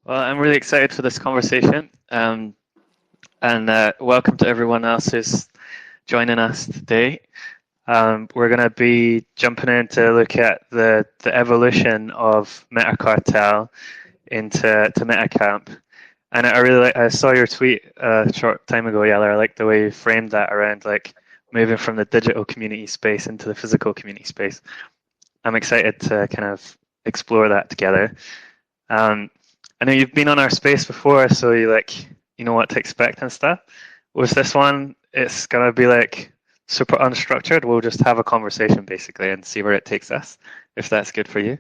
Well, I'm really excited for this conversation, and welcome to everyone else who's joining us today. We're going to be jumping in to look at the evolution of MetaCartel into MetaCamp. And I saw your tweet a short time ago, Yalor. I like the way you framed that around like moving from the digital community space into the physical community space. I'm excited to kind of explore that together. Um, I know you've been on our space before, so you know what to expect and stuff. With this one, it's gonna be like super unstructured. We'll just have a conversation basically and see where it takes us, if that's good for you.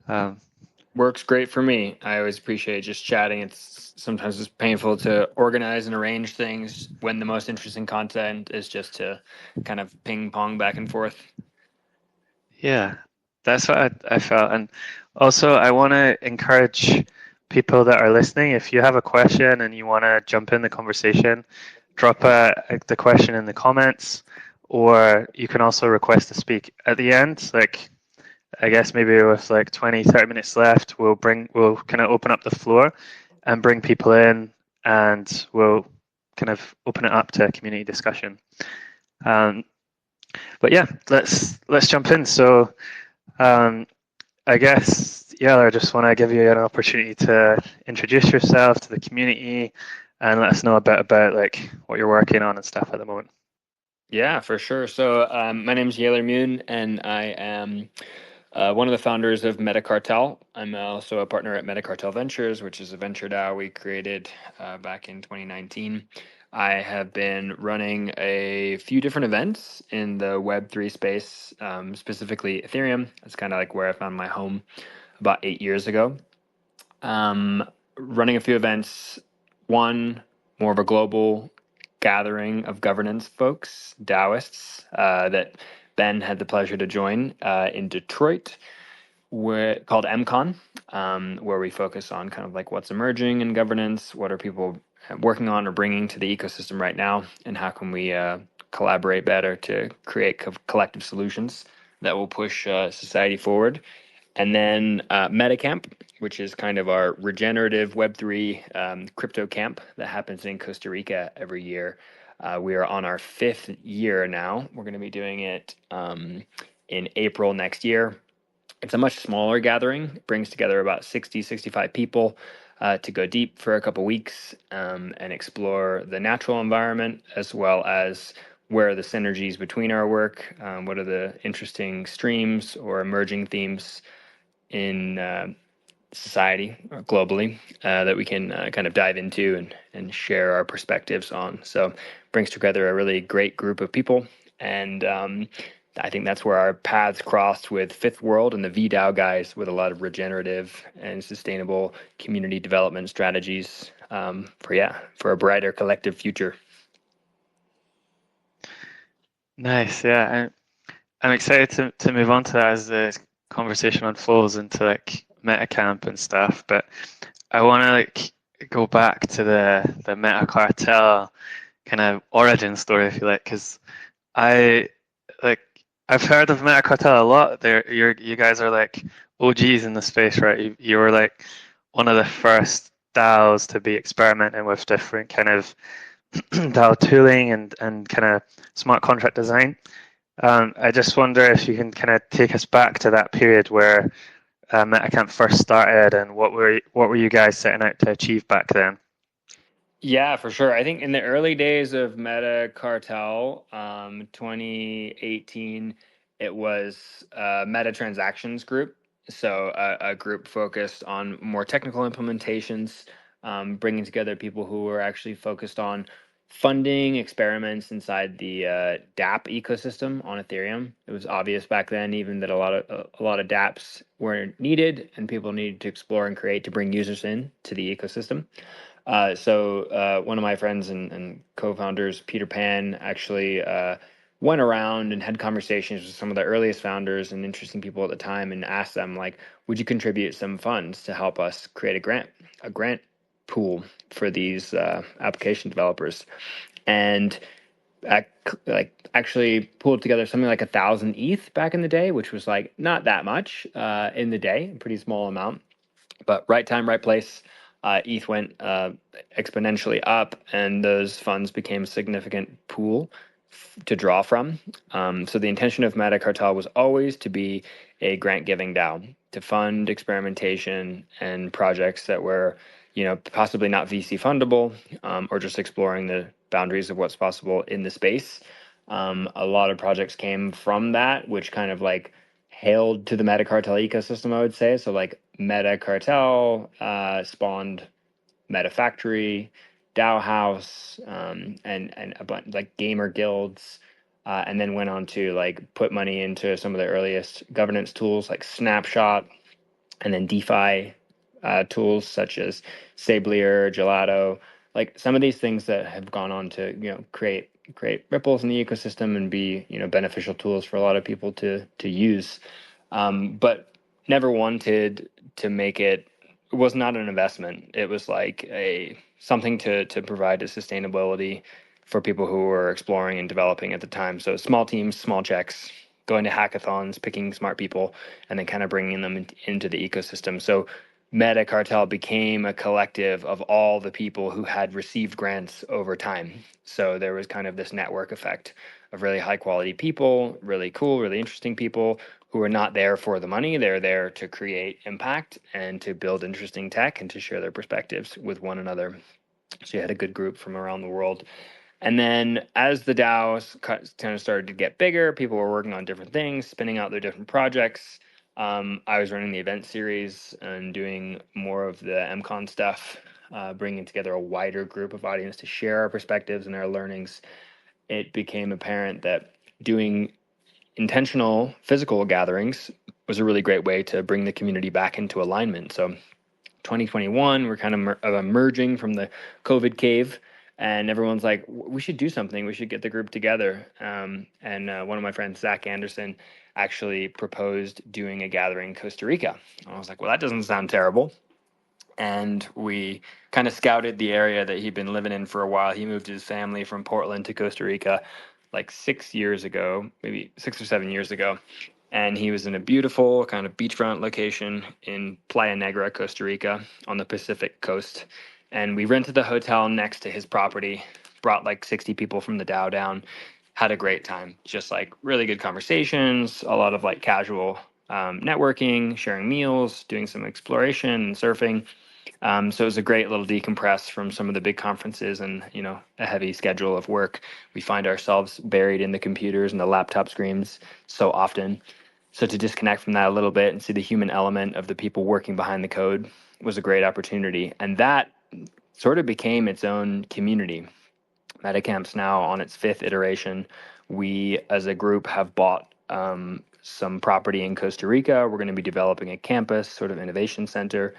Um, Works great for me. I always appreciate just chatting. Sometimes it's painful to organize and arrange things when the most interesting content is just to kind of ping pong back and forth. yeah, that's what I felt. And also, I want to encourage people that are listening. If you have a question and you want to jump in the conversation, drop the question in the comments, or you can also request to speak at the end. Like, I guess maybe with like 20, 30 minutes left, we'll kind of open up the floor and bring people in, and we'll kind of open it up to community discussion. Um, but yeah, let's jump in. So um, I guess yeah, I just want to give you an opportunity to introduce yourself to the community and let us know a bit about like what you're working on and stuff at the moment. Yeah, for sure. So my name is Yalor Mewn, and I am one of the founders of MetaCartel. I'm also a partner at MetaCartel Ventures, which is a venture DAO we created back in 2019. I have been running a few different events in the Web3 space, specifically Ethereum. That's kind of like where I found my home about 8 years ago. Running a few events, one more of a global gathering of governance folks, DAOists, that Ben had the pleasure to join in Detroit, called MCon, where we focus on kind of like what's emerging in governance, what are people working on or bringing to the ecosystem right now, and how can we collaborate better to create collective solutions that will push society forward. And then MetaCamp, which is kind of our regenerative Web3 crypto camp that happens in Costa Rica every year. We are on our 5th year now. We're going to be doing it in April next year. It's a much smaller gathering. It brings together about 60, 65 people to go deep for a couple weeks and explore the natural environment, as well as where are the synergies between our work, what are the interesting streams or emerging themes in society or globally that we can kind of dive into and share our perspectives on. So brings together a really great group of people. And I think that's where our paths crossed with Fifth World and the VDAO guys with a lot of regenerative and sustainable community development strategies for a brighter collective future. Nice, yeah. I'm excited to move on to that as the conversation unfolds into like MetaCamp and stuff. But I want to like go back to the MetaCartel kind of origin story, if you like, because I like I've heard of MetaCartel a lot. You guys are like OGs in the space, right? You were like one of the first DAOs to be experimenting with different kind of DAO tooling and kind of smart contract design. I just wonder if you can kind of take us back to that period where MetaCamp first started, and what were you guys setting out to achieve back then? Yeah, for sure. I think in the early days of MetaCartel, 2018, it was a Meta Transactions group. So a group focused on more technical implementations, bringing together people who were actually focused on funding experiments inside the DApp ecosystem on Ethereum. It was obvious back then, even that a lot of DApps were needed, and people needed to explore and create to bring users in to the ecosystem. So one of my friends and co-founders, Peter Pan, actually went around and had conversations with some of the earliest founders and interesting people at the time, and asked them, like, would you contribute some funds to help us create a grant pool for these application developers? And actually pulled together something like 1,000 ETH back in the day, which was like not that much in the day, a pretty small amount, but right time, right place. ETH went exponentially up, and those funds became a significant pool to draw from. So the intention of MetaCartel was always to be a grant-giving DAO to fund experimentation and projects that were, possibly not VC fundable, or just exploring the boundaries of what's possible in the space. A lot of projects came from that, which kind of like hailed to the MetaCartel ecosystem, I would say. So like MetaCartel spawned MetaFactory, DAO House, and a bunch like gamer guilds, and then went on to like put money into some of the earliest governance tools like Snapshot, and then DeFi tools such as Sablier, Gelato, like some of these things that have gone on to create ripples in the ecosystem and be beneficial tools for a lot of people to use, but never wanted to make it. It was not an investment. It was like a something to provide a sustainability for people who were exploring and developing at the time. So small teams, small checks, going to hackathons, picking smart people, and then kind of bringing them into the ecosystem. So MetaCartel became a collective of all the people who had received grants over time. So there was kind of this network effect of really high quality people, really cool, really interesting people who are not there for the money. They're there to create impact and to build interesting tech and to share their perspectives with one another. So you had a good group from around the world. And then as the DAOs kind of started to get bigger, people were working on different things, spinning out their different projects. I was running the event series and doing more of the MCon stuff, bringing together a wider group of audience to share our perspectives and our learnings. It became apparent that doing intentional physical gatherings was a really great way to bring the community back into alignment. So 2021, we're kind of emerging from the COVID cave, and everyone's like, we should do something. We should get the group together. And one of my friends, Zach Anderson, actually proposed doing a gathering in Costa Rica. And I was like, well, that doesn't sound terrible. And we kind of scouted the area that he'd been living in for a while. He moved his family from Portland to Costa Rica like 6 years ago, maybe 6 or 7 years ago. And he was in a beautiful kind of beachfront location in Playa Negra, Costa Rica, on the Pacific coast. And we rented the hotel next to his property, brought like 60 people from the DAO down, had a great time. Just like really good conversations, a lot of like casual networking, sharing meals, doing some exploration and surfing. So it was a great little decompress from some of the big conferences and, a heavy schedule of work. We find ourselves buried in the computers and the laptop screens so often. So to disconnect from that a little bit and see the human element of the people working behind the code was a great opportunity. And that sort of became its own community. MetaCamp's now on its 5th iteration. We, as a group, have bought some property in Costa Rica. We're going to be developing a campus, sort of innovation center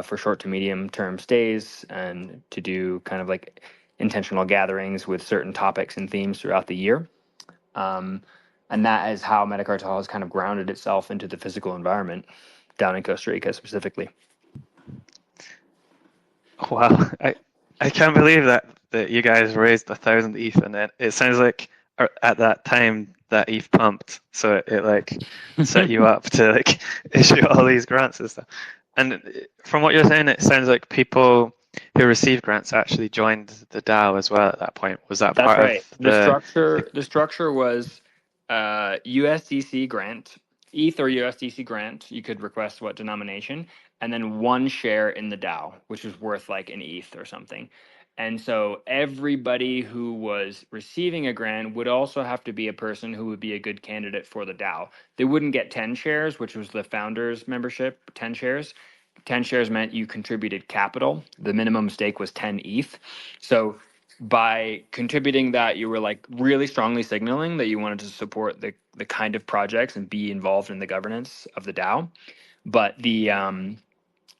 for short to medium term stays and to do kind of like intentional gatherings with certain topics and themes throughout the year. And that is how MetaCartel has kind of grounded itself into the physical environment down in Costa Rica specifically. Wow, I can't believe that you guys raised 1,000 ETH, and then it sounds like at that time that ETH pumped, so it like set you up to like issue all these grants and stuff. And from what you're saying, it sounds like people who received grants actually joined the DAO as well at that point. Was that That's part right. of the The structure was USDC grant, ETH or USDC grant. You could request what denomination, and then one share in the DAO, which was worth like an ETH or something. And so everybody who was receiving a grant would also have to be a person who would be a good candidate for the DAO. They wouldn't get 10 shares, which was the founders membership, 10 shares. 10 shares meant you contributed capital. The minimum stake was 10 ETH. So by contributing that, you were like really strongly signaling that you wanted to support the kind of projects and be involved in the governance of the DAO. But the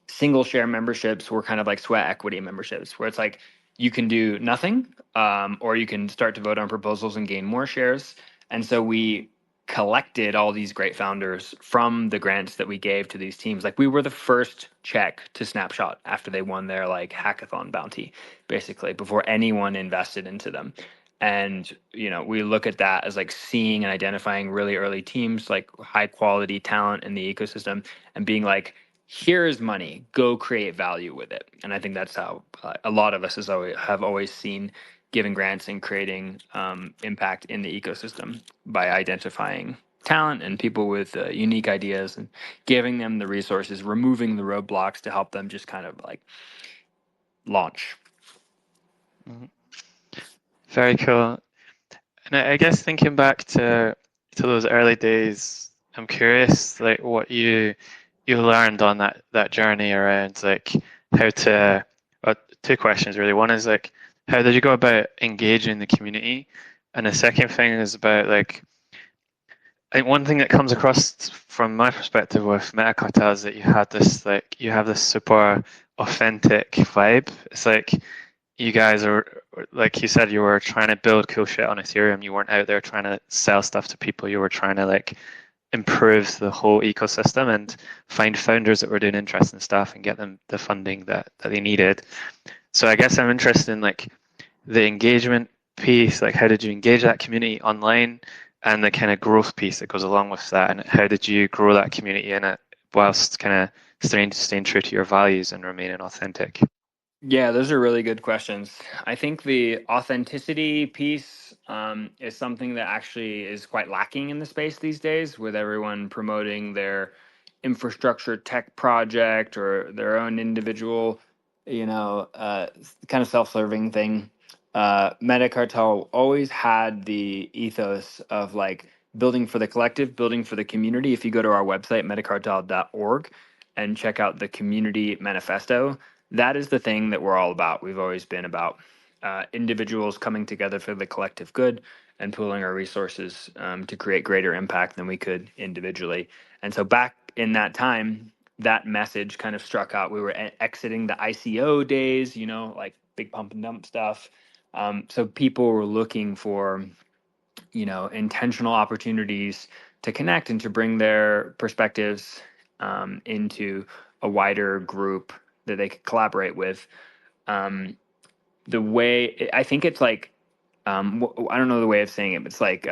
single share memberships were kind of like sweat equity memberships, where it's like you can do nothing, or you can start to vote on proposals and gain more shares. And so we collected all these great founders from the grants that we gave to these teams. Like we were the first check to Snapshot after they won their like hackathon bounty, basically, before anyone invested into them. And we look at that as like seeing and identifying really early teams, like high quality talent in the ecosystem, and being like, here is money, go create value with it. And I think that's how a lot of us have always seen giving grants and creating impact in the ecosystem by identifying talent and people with unique ideas and giving them the resources, removing the roadblocks to help them just kind of like launch. Mhm. Very cool. And I guess thinking back to those early days, I'm curious, like what you learned on that journey around like how to. Two questions really. One is like how did you go about engaging the community, and the second thing is about like I think one thing that comes across from my perspective with MetaCartel is that you have this super authentic vibe. It's like you guys are, like you said, you were trying to build cool shit on Ethereum. You weren't out there trying to sell stuff to people. You were trying to like improve the whole ecosystem and find founders that were doing interesting stuff and get them the funding that they needed. So I guess I'm interested in like the engagement piece, like how did you engage that community online, and the kind of growth piece that goes along with that, and how did you grow that community in it whilst kind of staying true to your values and remaining authentic? Yeah, those are really good questions. I think the authenticity piece is something that actually is quite lacking in the space these days, with everyone promoting their infrastructure tech project or their own individual, kind of self-serving thing. MetaCartel always had the ethos of like building for the collective, building for the community. If you go to our website, metacartel.org, and check out the community manifesto, that is the thing that we're all about. We've always been about individuals coming together for the collective good and pooling our resources to create greater impact than we could individually. And so back in that time, that message kind of struck out. We were exiting the ICO days, like big pump and dump stuff. So people were looking for, intentional opportunities to connect and to bring their perspectives into a wider group that they could collaborate with. The way I think it's like, I don't know the way of saying it, but it's like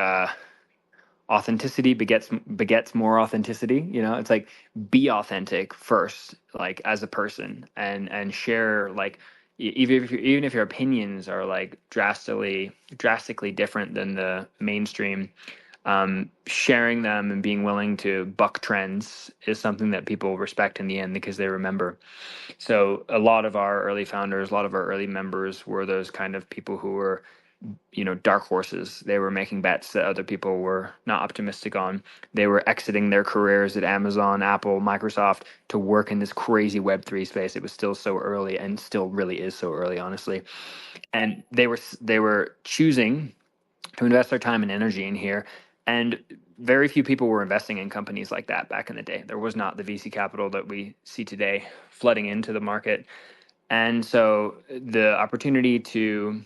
authenticity begets more authenticity. It's like be authentic first, like as a person, and share like even if your opinions are like drastically different than the mainstream, sharing them and being willing to buck trends is something that people respect in the end because they remember. So a lot of our early founders, a lot of our early members were those kind of people who were, dark horses. They were making bets that other people were not optimistic on. They were exiting their careers at Amazon, Apple, Microsoft to work in this crazy Web3 space. It was still so early and still really is so early, honestly. And they were choosing to invest their time and energy in here. And very few people were investing in companies like that back in the day. There was not the VC capital that we see today flooding into the market. And so the opportunity to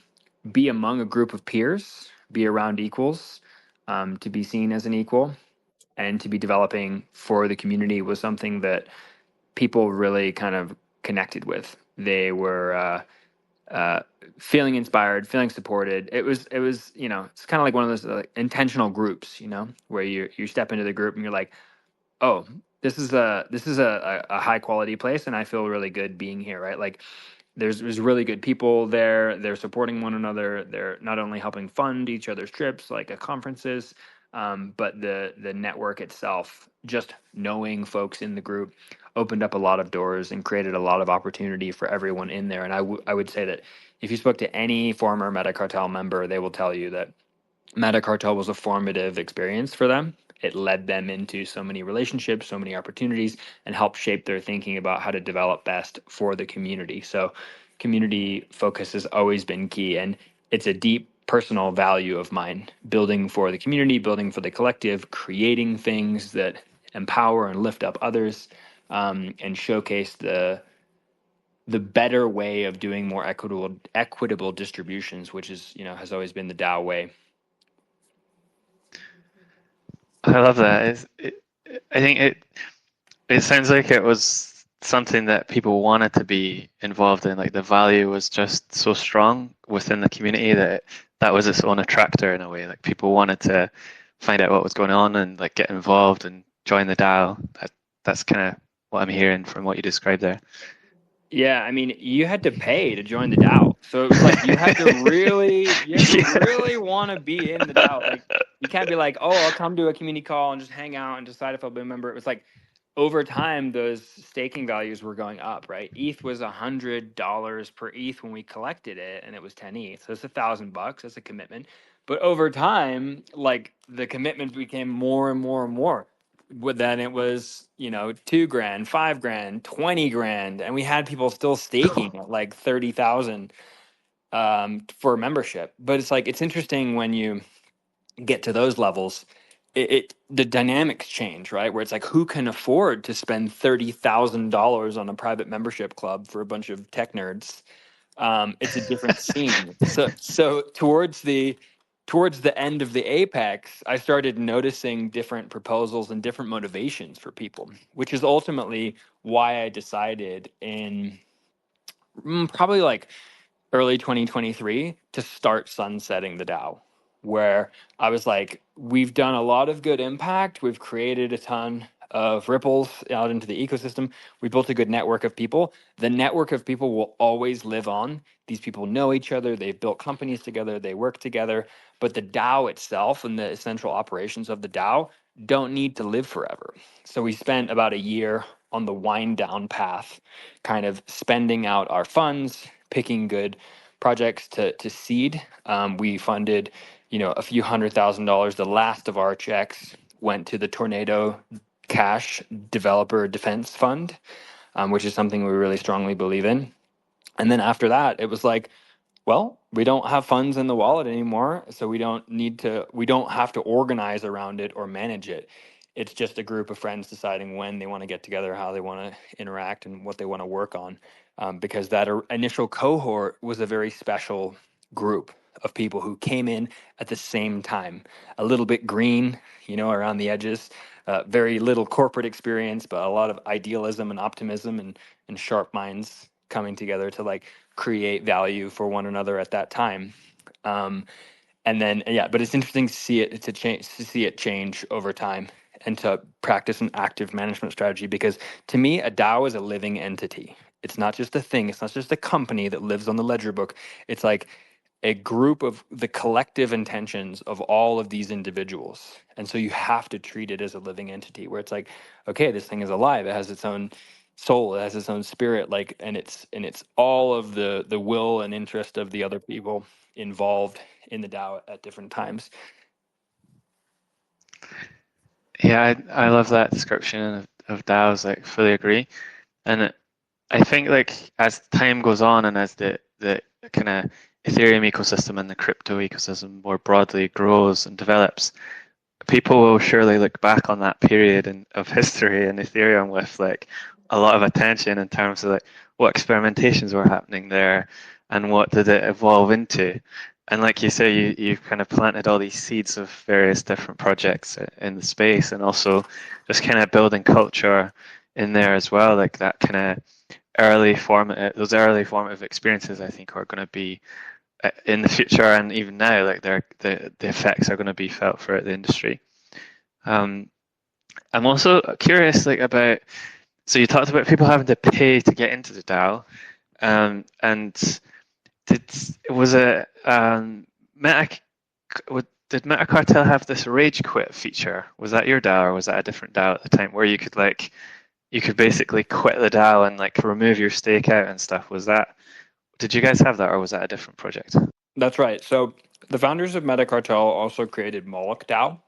be among a group of peers, be around equals, to be seen as an equal, and to be developing for the community was something that people really kind of connected with. They were feeling inspired, feeling supported. It was it's kind of like one of those intentional groups, where you step into the group and you're like, oh, this is a high quality place, and I feel really good being here, right? Like there's really good people there. They're supporting one another. They're not only helping fund each other's trips, like at conferences, but the network itself, just knowing folks in the group, opened up a lot of doors and created a lot of opportunity for everyone in there. And I would say that if you spoke to any former MetaCartel member, they will tell you that MetaCartel was a formative experience for them. It led them into so many relationships, so many opportunities, and helped shape their thinking about how to develop best for the community. So, community focus has always been key, and it's a deep personal value of mine. Building for the community, building for the collective, creating things that empower and lift up others, and showcase the better way of doing more equitable distributions, which is has always been the DAO way. I love that. I think it sounds like it was something that people wanted to be involved in. Like the value was just so strong within the community that that was its own attractor in a way. Like people wanted to find out what was going on and like get involved and join the DAO. That's kind of what I'm hearing from what you described there. Yeah, I mean, you had to pay to join the DAO. So it was like you had to really want to be in the DAO. Like you can't be like, "Oh, I'll come to a community call and just hang out and decide if I'll be a member." It was like over time those staking values were going up, right? ETH was $100 per ETH when we collected it, and it was 10 ETH. So it's $1,000. That's a commitment. But over time, like the commitments became more and more and more. Then it was 2 grand, 5 grand, 20 grand, and we had people still staking at like 30,000 for membership. But it's like it's interesting when you get to those levels, the dynamics change, right? Where it's like who can afford to spend $30,000 on a private membership club for a bunch of tech nerds? It's a different scene. So towards the end of the apex, I started noticing different proposals and different motivations for people, which is ultimately why I decided in probably like early 2023 to start sunsetting the DAO, where I was like, we've done a lot of good impact. We've created a ton of ripples out into the ecosystem. We built a good network of people. The network of people will always live on. These people know each other. They've built companies together. They work together. But the DAO itself and the essential operations of the DAO don't need to live forever. So we spent about a year on the wind down path, kind of spending out our funds, picking good projects to seed. We funded, a few $100,000. The last of our checks went to the Tornado Cash Developer Defense Fund, which is something we really strongly believe in. And then after that, it was like, well, we don't have funds in the wallet anymore, so we don't have to organize around it or manage it. It's just a group of friends deciding when they want to get together, how they want to interact, and what they want to work on. Because that initial cohort was a very special group of people who came in at the same time, a little bit green, around the edges, very little corporate experience, but a lot of idealism and optimism and sharp minds coming together to like create value for one another at that time. And then but it's interesting to see it change over time and to practice an active management strategy, because to me a DAO is a living entity. It's not just a thing, it's not just a company that lives on the ledger book. It's like a group of the collective intentions of all of these individuals. And so you have to treat it as a living entity where it's like, okay, this thing is alive. It has its own soul. It has its own spirit. Like, and it's all of the will and interest of the other people involved in the DAO at different times. Yeah, I love that description of DAOs. Like, fully agree. And I think like as time goes on and as the kind of Ethereum ecosystem and the crypto ecosystem more broadly grows and develops, people will surely look back on that period of history in Ethereum with like a lot of attention in terms of like what experimentations were happening there and what did it evolve into. And like you say, you've kind of planted all these seeds of various different projects in the space, and also just kind of building culture in there as well. Like that kind of those early formative experiences, I think, are going to be in the future and even now, like the effects are going to be felt throughout the industry. I'm also curious, like about. So you talked about people having to pay to get into the DAO, and did was it Meta? Did MetaCartel have this rage quit feature? Was that your DAO or was that a different DAO at the time where you could basically quit the DAO and like remove your stake out and stuff? Did you guys have that or was that a different project? That's right. So the founders of MetaCartel also created Moloch DAO.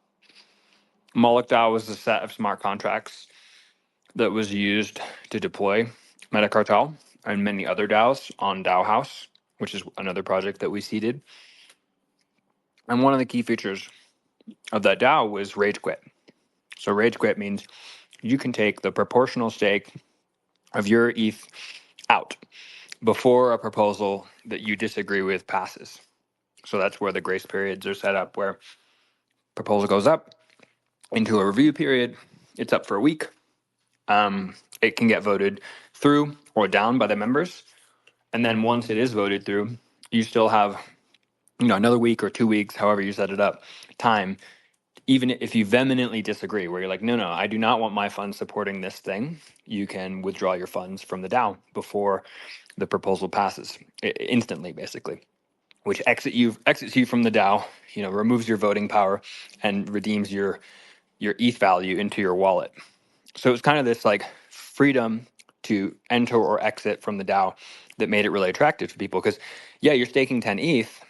Moloch DAO was a set of smart contracts that was used to deploy MetaCartel and many other DAOs on DAO House, which is another project that we seeded. And one of the key features of that DAO was rage quit. So rage quit means you can take the proportional stake of your ETH out before a proposal that you disagree with passes. So that's where the grace periods are set up, where proposal goes up into a review period. It's up for a week. It can get voted through or down by the members. And then once it is voted through, you still have, another week or 2 weeks, however you set it up, time even if you vehemently disagree, where you're like, no, I do not want my funds supporting this thing, you can withdraw your funds from the DAO before the proposal passes instantly, basically, which exits you from the DAO, removes your voting power and redeems your ETH value into your wallet. So it's kind of this like freedom to enter or exit from the DAO that made it really attractive to people. Because yeah, you're staking 10 ETH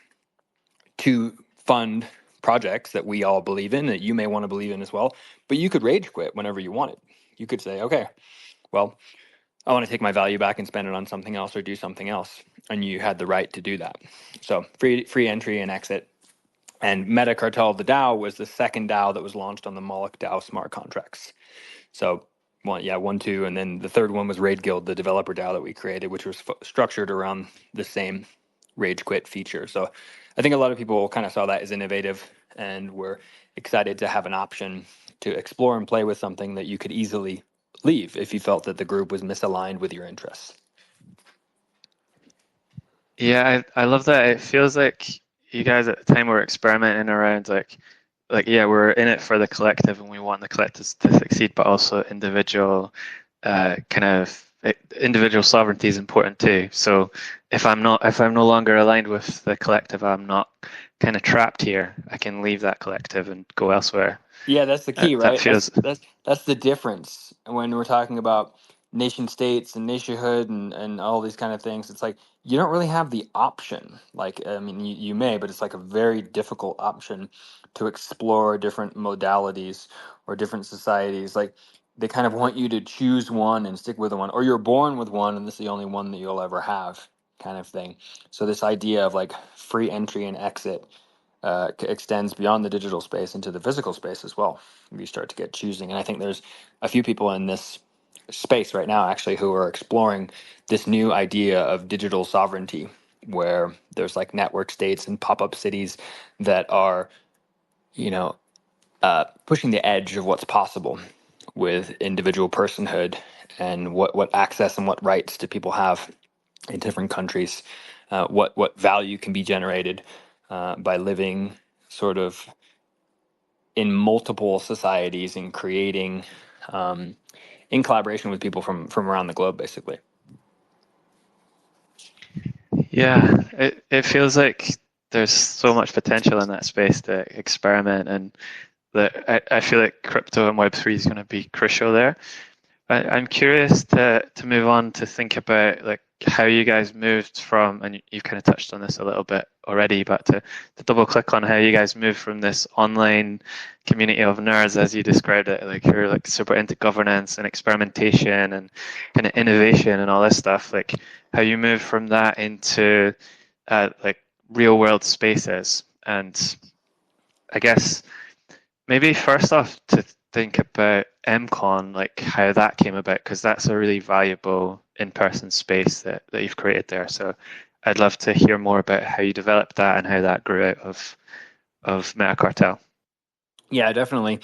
to fund projects that we all believe in, that you may want to believe in as well, but you could rage quit whenever you wanted. You could say, okay, well, I want to take my value back and spend it on something else or do something else, and you had the right to do that. So free entry and exit. And MetaCartel, the DAO, was the second DAO that was launched on the Moloch DAO smart contracts. So one, two, and then the third one was Raid Guild, the developer DAO that we created, which was structured around the same rage quit feature. So I think a lot of people kind of saw that as innovative and were excited to have an option to explore and play with something that you could easily leave if you felt that the group was misaligned with your interests. Yeah, I love that. It feels like you guys at the time were experimenting around yeah, we're in it for the collective and we want the collective to succeed, but also individual sovereignty is important too. So if I'm no longer aligned with the collective, I'm not kind of trapped here. I can leave that collective and go elsewhere. Yeah, that's the key, That right? feels That's the difference when we're talking about nation states and nationhood and all these kind of things. It's like you don't really have the option. Like, I mean, you may, but it's like a very difficult option to explore different modalities or different societies. Like they kind of want you to choose one and stick with the one, or you're born with one and this is the only one that you'll ever have, kind of thing. So this idea of like free entry and exit extends beyond the digital space into the physical space as well. You start to get choosing, and I think there's a few people in this space right now actually who are exploring this new idea of digital sovereignty, where there's like network states and pop-up cities that are, pushing the edge of what's possible with individual personhood and what access and what rights do people have in different countries, what value can be generated by living sort of in multiple societies and creating in collaboration with people from around the globe, basically. Yeah, it feels like there's so much potential in that space to experiment, and that I feel like crypto and Web3 is going to be crucial there. I'm curious to move on to think about like how you guys moved from, and you've kind of touched on this a little bit already, but to double click on how you guys moved from this online community of nerds, as you described it, like you're like super into governance and experimentation and kind of innovation and all this stuff, like how you moved from that into like real world spaces. And I guess maybe first off, to think about MCon, like how that came about, because that's a really valuable in-person space that you've created there. So I'd love to hear more about how you developed that and how that grew out of MetaCartel. Yeah, definitely.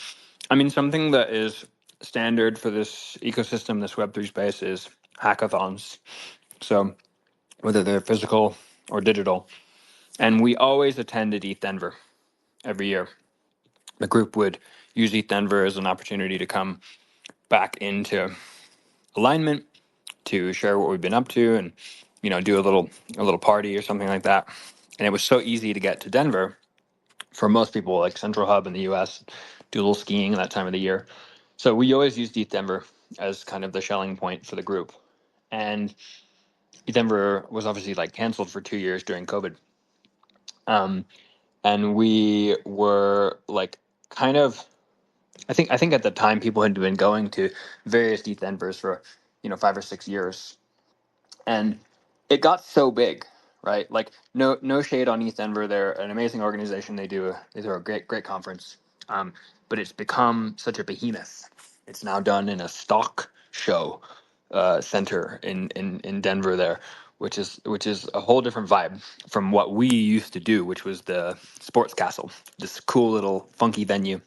I mean, something that is standard for this ecosystem, this Web3 space, is hackathons. So whether they're physical or digital. And we always attended ETH Denver every year. The group would use ETH Denver as an opportunity to come back into alignment, to share what we've been up to, and do a little party or something like that. And it was so easy to get to Denver for most people, like Central Hub in the U.S. Do a little skiing that time of the year. So we always used ETH Denver as kind of the Schelling point for the group. And ETH Denver was obviously like canceled for 2 years during COVID. And we were like kind of I think at the time people had been going to various ETH Denvers for 5 or 6 years, and it got so big, right? Like no shade on ETH Denver, they're an amazing organization. They do a great conference, but it's become such a behemoth. It's now done in a stock show center in Denver there, which is a whole different vibe from what we used to do, which was the Sports Castle, this cool little funky venue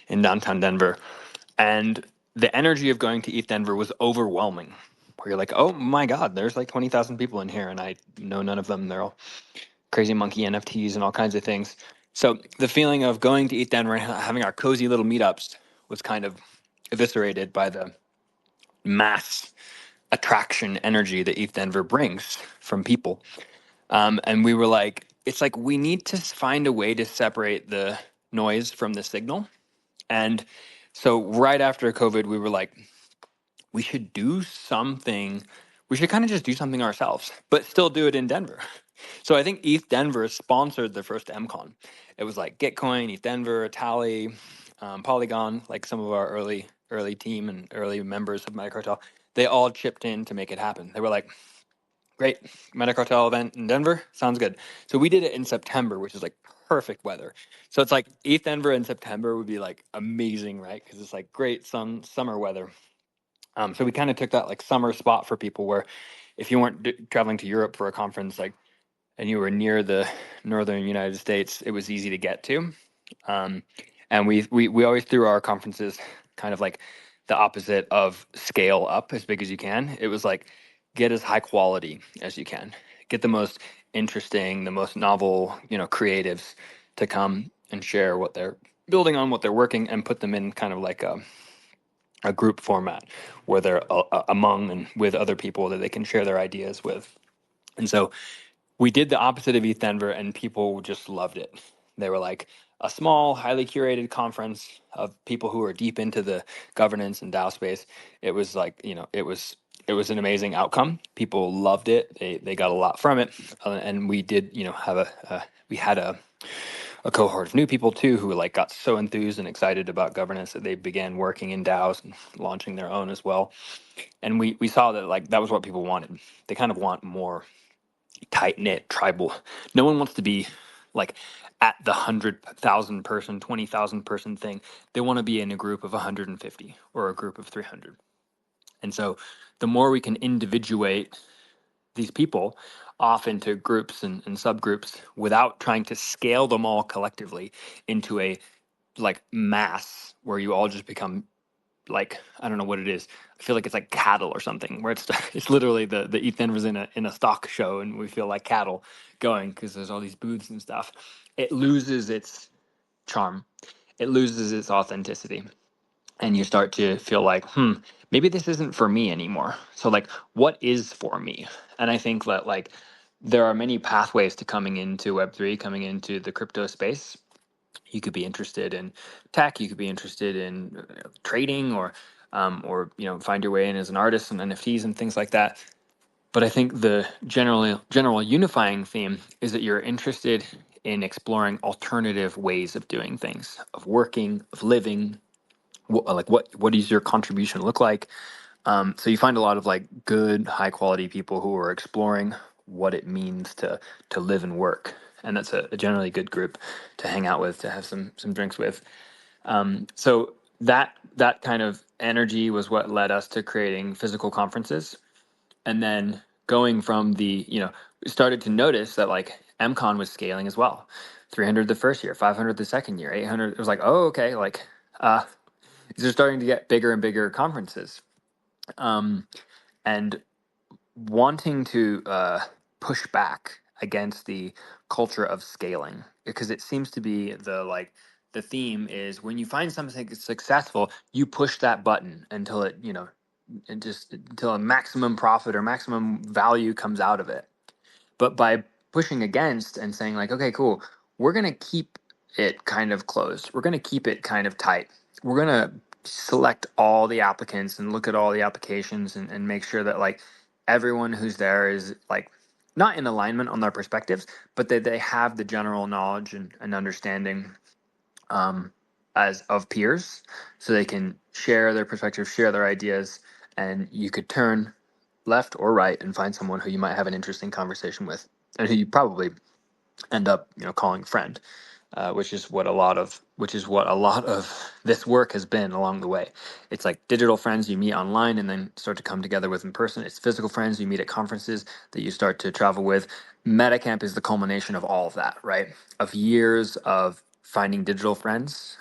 in downtown Denver. And the energy of going to ETH Denver was overwhelming. Where you're like, oh my God, there's like 20,000 people in here, and I know none of them. They're all crazy monkey NFTs and all kinds of things. So the feeling of going to ETH Denver and having our cozy little meetups was kind of eviscerated by the mass attraction energy that ETH Denver brings from people. And we were like, it's like we need to find a way to separate the noise from the signal. And so right after COVID, we were like, we should do something. We should kind of just do something ourselves, but still do it in Denver. So I think ETH Denver sponsored the first MCon. It was like Gitcoin, ETH Denver, Tally, Polygon, like some of our early team and early members of MetaCartel. They all chipped in to make it happen. They were like, great, MetaCartel event in Denver, sounds good. So we did it in September, which is like perfect weather. So it's like ETH Denver in September would be like amazing, right? Because it's like great summer weather. So we kind of took that like summer spot for people where if you weren't traveling to Europe for a conference, like, and you were near the northern United States, it was easy to get to. Um, and we always threw our conferences kind of like the opposite of scale up as big as you can. It was like get as high quality as you can, get the most interesting, the most novel, creatives to come and share what they're building on, what they're working, and put them in kind of like a group format where they're among and with other people that they can share their ideas with. And so we did the opposite of ETH Denver, and people just loved it. They were like a small, highly curated conference of people who are deep into the governance and DAO space. It was like, it was an amazing outcome. People loved it. They got a lot from it, and we did, have we had a cohort of new people too who like got so enthused and excited about governance that they began working in DAOs and launching their own as well. And we saw that like that was what people wanted. They kind of want more tight knit tribal. No one wants to be like at the 100,000 person, 20,000 person thing. They want to be in a group of 150 or a group of 300. And so the more we can individuate these people off into groups and subgroups without trying to scale them all collectively into a like mass where you all just become like I don't know what it is. I feel like it's like cattle or something, where it's it's literally the ETH Denver's in a stock show, and we feel like cattle going because there's all these booths and stuff. It loses its charm. It loses its authenticity, and you start to feel like, maybe this isn't for me anymore. So like, what is for me? And I think that like there are many pathways to coming into Web3, coming into the crypto space. You could be interested in tech. You could be interested in trading, or find your way in as an artist and NFTs and things like that. But I think the general unifying theme is that you're interested in exploring alternative ways of doing things, of working, of living. Like what does your contribution look like? So you find a lot of like good, high quality people who are exploring what it means to live and work, and that's a generally good group to hang out with, to have some drinks with. So that kind of energy was what led us to creating physical conferences, and then going from we started to notice that like MCon was scaling as well. 300 the first year, 500 the second year, 800. It was like, oh, okay, like these are starting to get bigger and bigger conferences. And wanting to push back against the culture of scaling, because it seems to be the theme is when you find something successful, you push that button until and just until a maximum profit or maximum value comes out of it. But by pushing against and saying like, okay, cool, we're going to keep it kind of closed, we're going to keep it kind of tight, we're going to select all the applicants and look at all the applications, and make sure that like everyone who's there is like not in alignment on their perspectives, but that they have the general knowledge and understanding as of peers, so they can share their perspectives, share their ideas, and you could turn left or right and find someone who you might have an interesting conversation with, and who you probably end up calling friend, which is what a lot of this work has been along the way. It's like digital friends you meet online and then start to come together with in person. It's physical friends you meet at conferences that you start to travel with. MetaCamp is the culmination of all of that, right? Of years of finding digital friends,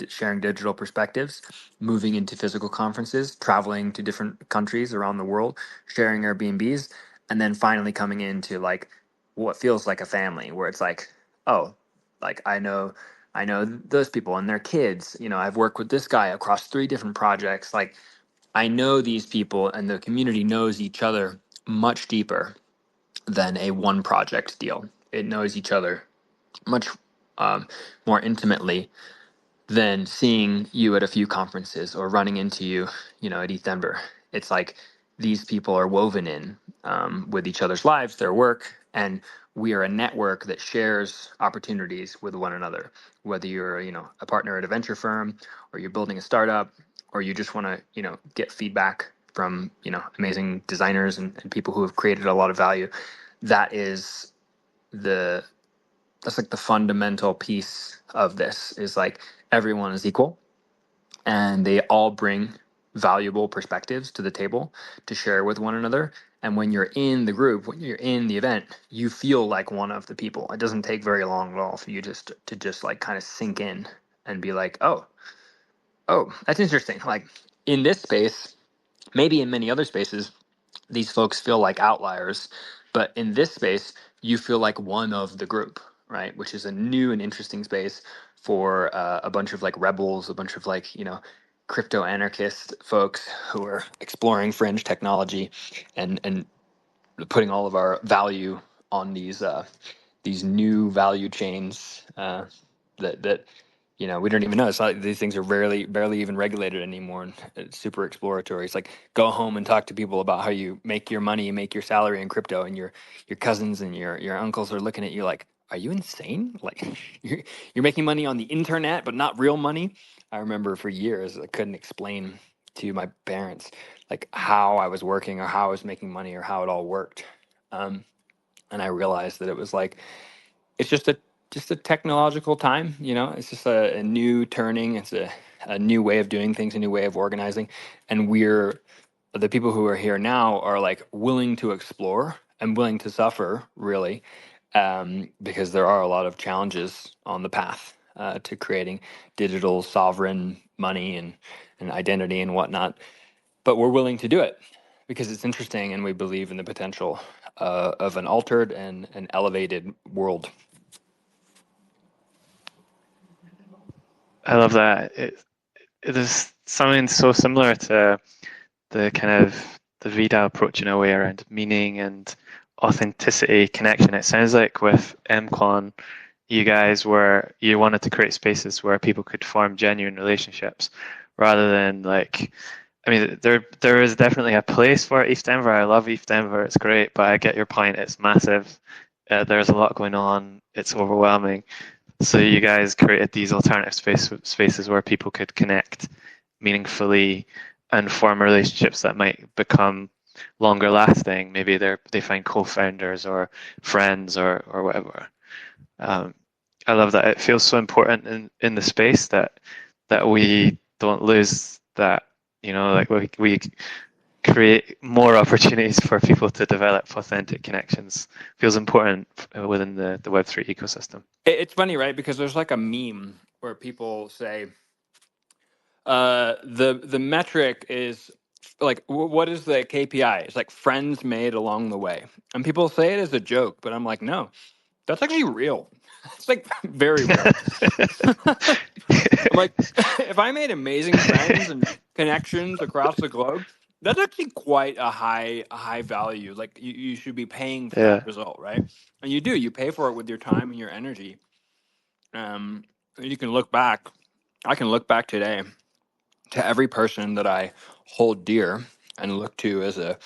sharing digital perspectives, moving into physical conferences, traveling to different countries around the world, sharing Airbnbs, and then finally coming into like what feels like a family, where it's like, oh, Like I know those people and their kids. You know, I've worked with this guy across 3 different projects. Like I know these people, and the community knows each other much deeper than a one project deal. It knows each other much more intimately than seeing you at a few conferences or running into you, you know, at ETH Denver. It's like these people are woven in with each other's lives, their work, and we are a network that shares opportunities with one another. Whether you're, you know, a partner at a venture firm, or you're building a startup, or you just want to, you know, get feedback from, you know, amazing designers and people who have created a lot of value. That is the that's like the fundamental piece of this, is like everyone is equal and they all bring valuable perspectives to the table to share with one another. And when you're in the group, when you're in the event, you feel like one of the people. It doesn't take very long at all for you just to just like kind of sink in and be like, oh, that's interesting. Like in this space, maybe in many other spaces, these folks feel like outliers, but in this space, you feel like one of the group, right? Which is a new and interesting space for a bunch of like rebels, a bunch of like, you know, crypto anarchist folks who are exploring fringe technology and putting all of our value on these new value chains that you know, we don't even know. It's not, these things are barely even regulated anymore, and it's super exploratory. It's like go home and talk to people about how you make your money, make your salary in crypto, and your cousins and your uncles are looking at you like, are you insane? Like you're making money on the internet, but not real money. I remember for years I couldn't explain to my parents like how I was working or how I was making money or how it all worked. Um, and I realized that it was like it's just a technological time, you know. It's just a new turning. It's a new way of doing things, a new way of organizing, and we're the people who are here now are like willing to explore and willing to suffer, really, because there are a lot of challenges on the path to creating digital sovereign money and identity and whatnot. But we're willing to do it because it's interesting, and we believe in the potential of an altered and an elevated world. I love that. It is something so similar to the kind of the Vida approach in a way around meaning and authenticity, connection. It sounds like with MCon, you wanted to create spaces where people could form genuine relationships rather than like. I mean, there is definitely a place for ETH Denver. I love ETH Denver. It's great, but I get your point. It's massive. There's a lot going on. It's overwhelming. So you guys created these alternative spaces where people could connect meaningfully and form relationships that might become longer lasting. Maybe they find co-founders or friends or whatever. Um, I love that. It feels so important in the space that we don't lose that. You know, like we create more opportunities for people to develop authentic connections. Feels important within the Web3 ecosystem. It's funny, right? Because there's like a meme where people say the metric is like what is the KPI? It's like friends made along the way, and people say it as a joke, but I'm like, no, that's actually real. It's like very real. I'm like, if I made amazing friends and connections across the globe, that's actually quite a high value. Like you should be paying for that Yeah. result, right? And you do. You pay for it with your time and your energy. Um, you can look back. I can look back today to every person that I hold dear and look to as a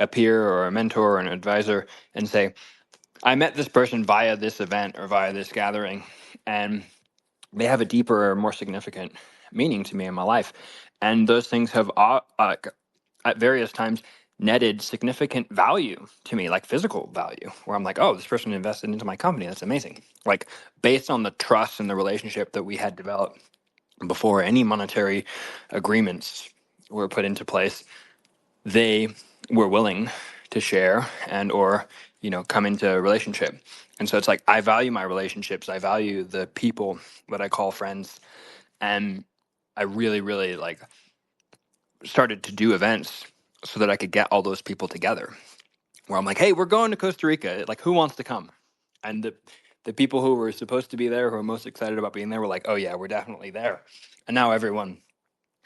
peer or a mentor or an advisor and say, I met this person via this event or via this gathering, and they have a deeper or more significant meaning to me in my life. And those things have at various times netted significant value to me, like physical value, where I'm like, oh, this person invested into my company. That's amazing. Like based on the trust and the relationship that we had developed before any monetary agreements were put into place, they were willing to share and or come into a relationship. And so it's like I value my relationships, I value the people that I call friends, and I really like started to do events so that I could get all those people together, where I'm like, hey, we're going to Costa Rica, like who wants to come? And the people who were supposed to be there, who are most excited about being there, were like, oh yeah, we're definitely there. And now everyone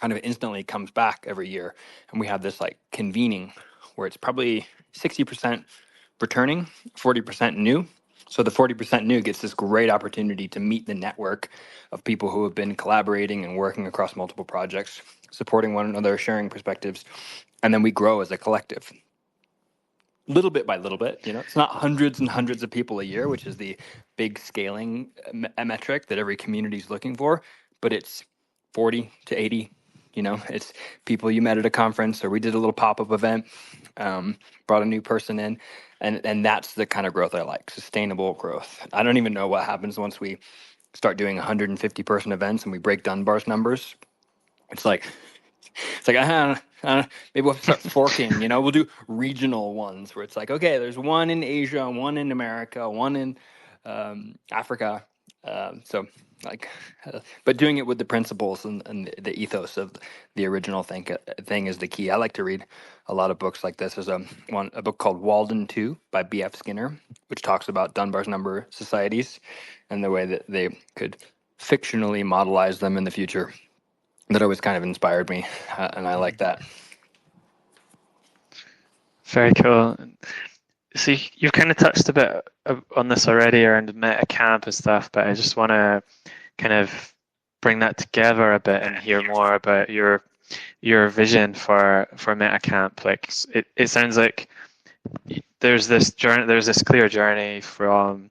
kind of instantly comes back every year, and we have this like convening where it's probably 60% returning, 40% new. So the 40% new gets this great opportunity to meet the network of people who have been collaborating and working across multiple projects, supporting one another, sharing perspectives, and then we grow as a collective. Little bit by little bit, it's not hundreds and hundreds of people a year, which is the big scaling metric that every community is looking for, but it's 40 to 80. It's people you met at a conference, or we did a little pop-up event, brought a new person in, and that's the kind of growth I like, sustainable growth. I don't even know what happens once we start doing 150 person events and we break Dunbar's numbers. It's like maybe we'll start forking. We'll do regional ones where it's like, okay, there's one in Asia, one in America, one in Africa. So like, but doing it with the principles and the ethos of the original thing is the key. I like to read a lot of books like this. There's a book called Walden 2 by B.F. Skinner, which talks about Dunbar's number societies and the way that they could fictionally modelize them in the future. That always kind of inspired me, and I like that. Very cool. So you've kind of touched a bit on this already around MetaCamp and stuff, but I just want to kind of bring that together a bit and hear more about your vision for MetaCamp. Like it sounds like there's this clear journey from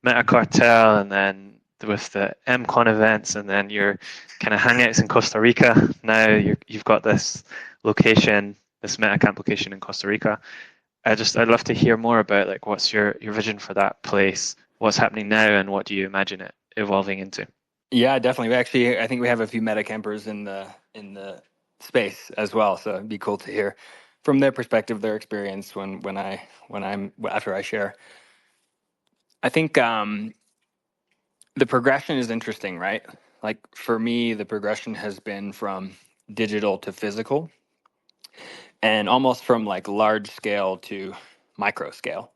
MetaCartel, and then with the MCon events, and then your kind of hangouts in Costa Rica. Now you've got this location, this MetaCamp location in Costa Rica. I'd love to hear more about like what's your vision for that place, what's happening now, and what do you imagine it evolving into? Yeah, definitely. I think we have a few MetaCampers in the space as well, so it'd be cool to hear from their perspective, their experience after I share. I think the progression is interesting, right? Like for me, the progression has been from digital to physical, and almost from like large scale to micro scale,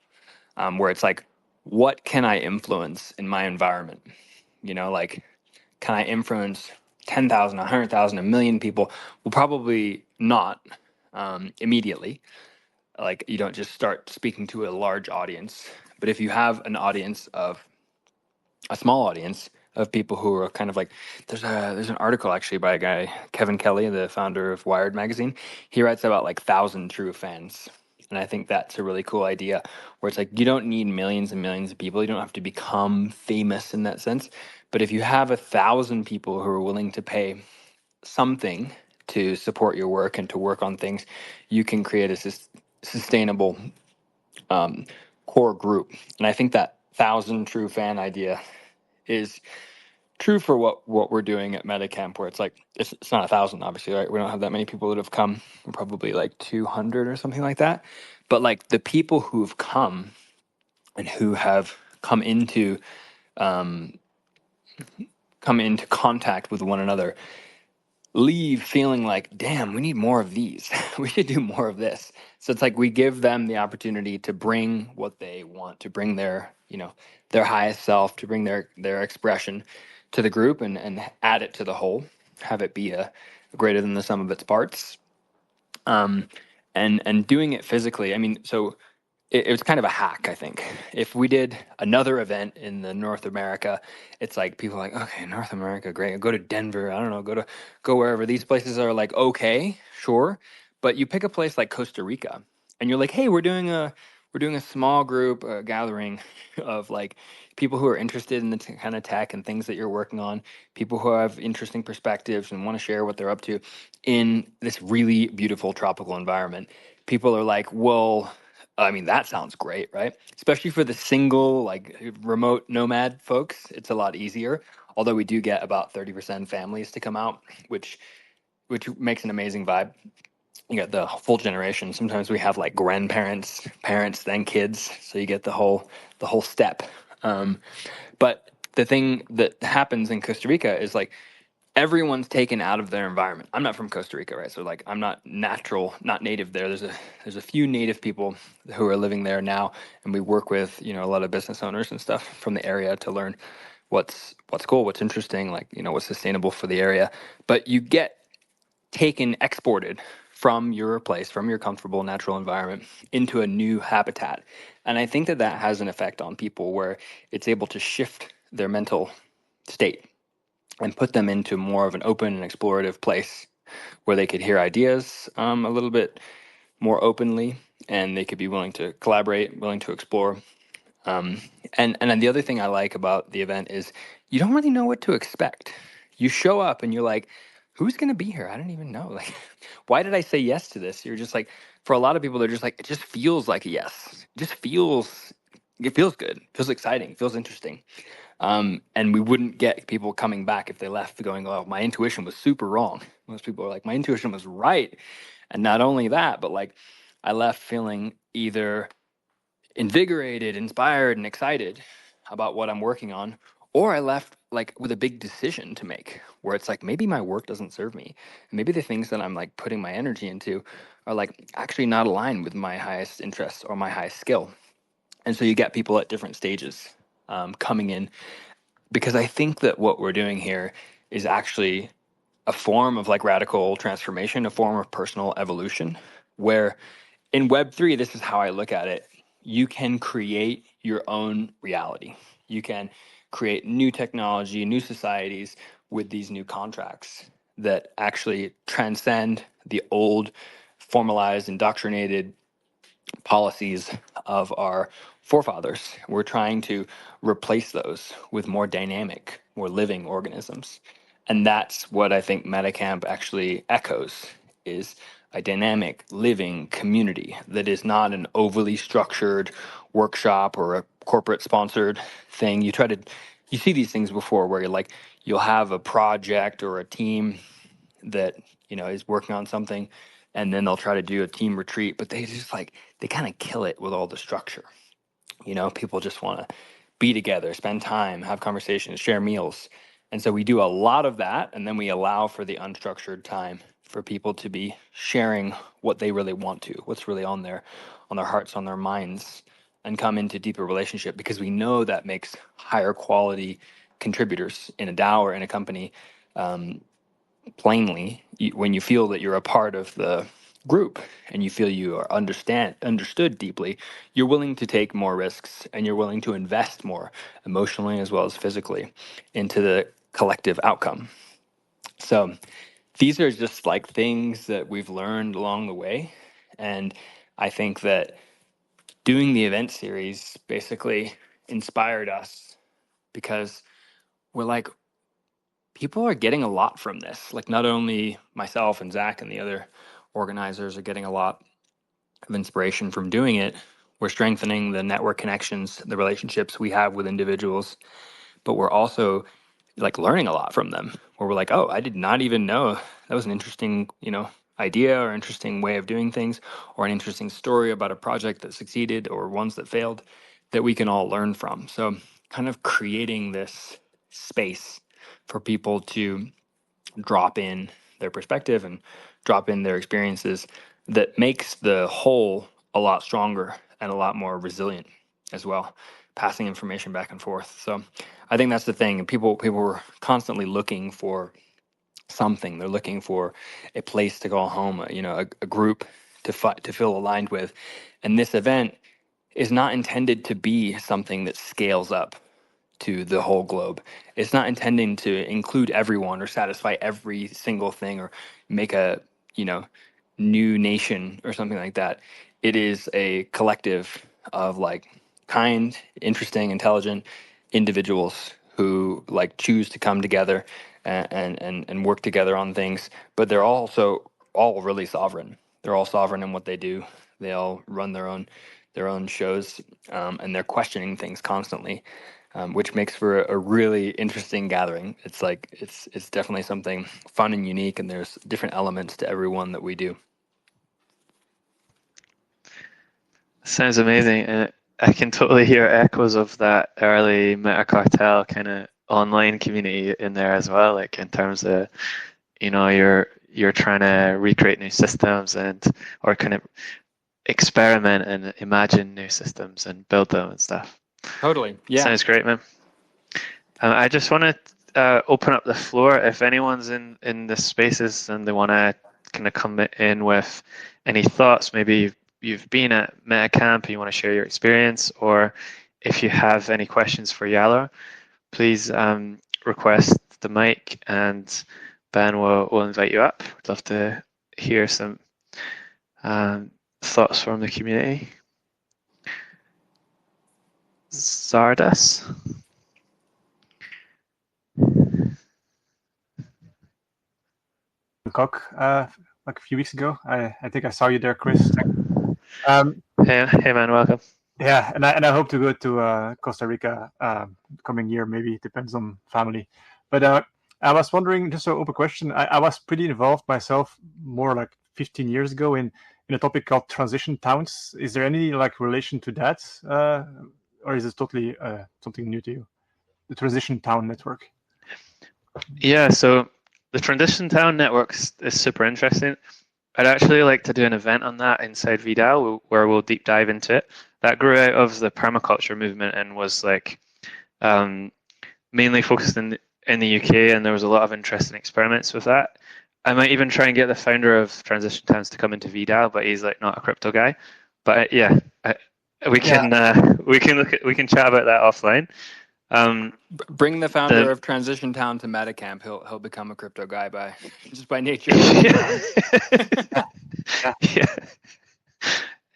where it's like, what can I influence in my environment? Like, can I influence 10,000, 100,000, a million people? Well, probably not immediately. Like, you don't just start speaking to a large audience. But if you have a small audience of people who are kind of like, there's an article actually by a guy, Kevin Kelly, the founder of Wired magazine. He writes about like 1,000 true fans. And I think that's a really cool idea, where it's like, you don't need millions and millions of people. You don't have to become famous in that sense. But if you have 1,000 people who are willing to pay something to support your work and to work on things, you can create a sustainable core group. And I think that 1,000 true fan idea is true for what we're doing at MetaCamp, where it's like, it's not 1,000, obviously, right? We don't have that many people that have come. We're probably like 200 or something like that. But like the people who've come and who have come into contact with one another leave feeling like, damn, we need more of these. We should do more of this. So it's like we give them the opportunity to bring what they want, to bring their highest self, to bring their expression to the group, and add it to the whole, have it be a greater than the sum of its parts. And doing it physically. I mean, so it was kind of a hack, I think. If we did another event in the North America, it's like people are like, okay, North America, great. Go to Denver. I don't know, go wherever. These places are like, okay, sure. But you pick a place like Costa Rica, and you're like, hey, we're doing a small group gathering of like people who are interested in the kind of tech and things that you're working on, people who have interesting perspectives and want to share what they're up to in this really beautiful tropical environment. People are like, well, I mean, that sounds great, right? Especially for the single, like remote nomad folks, it's a lot easier. Although we do get about 30% families to come out, which makes an amazing vibe. You get the full generation. Sometimes we have like grandparents, parents, then kids, so you get the whole step. But the thing that happens in Costa Rica is like everyone's taken out of their environment. I'm not from Costa Rica, right? So like I'm not native there. There's a few native people who are living there now, and we work with, a lot of business owners and stuff from the area to learn what's cool, what's interesting, like, what's sustainable for the area. But you get exported from your place, from your comfortable natural environment into a new habitat. And I think that has an effect on people where it's able to shift their mental state and put them into more of an open and explorative place where they could hear ideas a little bit more openly, and they could be willing to collaborate, willing to explore. And then the other thing I like about the event is you don't really know what to expect. You show up and you're like, who's going to be here? I don't even know. Like, why did I say yes to this? You're just like, for a lot of people, they're just like, it just feels like a yes. It feels good, it feels exciting, it feels interesting. And we wouldn't get people coming back if they left going, oh, my intuition was super wrong. Most people are like, my intuition was right. And not only that, but like I left feeling either invigorated, inspired, and excited about what I'm working on, or I left like with a big decision to make where it's like maybe my work doesn't serve me. Maybe the things that I'm like putting my energy into are like actually not aligned with my highest interests or my highest skill. And so you get people at different stages coming in, because I think that what we're doing here is actually a form of like radical transformation, a form of personal evolution, where in Web3, this is how I look at it. You can create your own reality. You can create new technology, new societies with these new contracts that actually transcend the old, formalized, indoctrinated policies of our forefathers. We're trying to replace those with more dynamic, more living organisms. And that's what I think MetaCamp actually echoes, is a dynamic, living community that is not an overly structured workshop or a corporate sponsored thing. You see these things before where you're like, you'll have a project or a team that is working on something, and then they'll try to do a team retreat, but they kind of kill it with all the structure. People just want to be together, spend time, have conversations, share meals. And so we do a lot of that, and then we allow for the unstructured time for people to be sharing what they really want to, what's really on their hearts, on their minds, and come into deeper relationship, because we know that makes higher quality contributors in a DAO or in a company. Plainly, when you feel that you're a part of the group and you feel you are understood deeply, you're willing to take more risks, and you're willing to invest more emotionally as well as physically into the collective outcome. So these are just like things that we've learned along the way. And I think that doing the event series basically inspired us, because we're like, people are getting a lot from this. Like, not only myself and Zach and the other organizers are getting a lot of inspiration from doing it, we're strengthening the network connections, the relationships we have with individuals, but we're also like learning a lot from them, where we're like, oh, I did not even know that was an interesting, idea or interesting way of doing things, or an interesting story about a project that succeeded or ones that failed, that we can all learn from. So kind of creating this space for people to drop in their perspective and drop in their experiences, that makes the whole a lot stronger and a lot more resilient as well, passing information back and forth. So I think that's the thing. People were constantly looking for something. They're looking for a place to go home, a group to feel aligned with. And this event is not intended to be something that scales up to the whole globe. It's not intending to include everyone or satisfy every single thing or make a, new nation or something like that. It is a collective of like kind, interesting, intelligent individuals who like choose to come together and work together on things, but they're also all really sovereign. They're all sovereign in what they do. They all run their own shows, and they're questioning things constantly, which makes for a really interesting gathering. It's like it's definitely something fun and unique, and there's different elements to every one that we do. Sounds amazing, and I can totally hear echoes of that early MetaCartel kind of online community in there as well, like in terms of, you're trying to recreate new systems or kind of experiment and imagine new systems and build them and stuff. Totally. Yeah. Sounds great, man. I just want to open up the floor if anyone's in the spaces and they want to kind of come in with any thoughts. Maybe you've been at MetaCamp and you want to share your experience, or if you have any questions for Yalor, please request the mic and Ben will invite you up. We'd love to hear some thoughts from the community. Zardas. Bangkok like a few weeks ago. I think I saw you there, Chris. Hey man, welcome. Yeah, and I hope to go to Costa Rica coming year. Maybe it depends on family. But I was wondering, just an open question. I was pretty involved myself more like 15 years ago in a topic called transition towns. Is there any like relation to that, or is it totally something new to you? The transition town network. Yeah, so the transition town network is super interesting. I'd actually like to do an event on that inside VDAO where we'll deep dive into it. That grew out of the permaculture movement and was like mainly focused in the UK, and there was a lot of interesting experiments with that. I might even try and get the founder of Transition Towns to come into VDAO, but he's like not a crypto guy. But we can chat about that offline. Bring the founder of Transition Town to MetaCamp. He'll become a crypto guy by nature.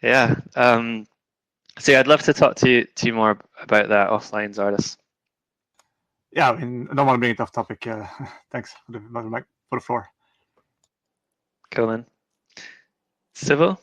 Yeah. So I'd love to talk to you more about that offline, Zardas. Yeah, I mean, I don't want to bring it off topic. Thanks for the floor. Cool, man. Civil?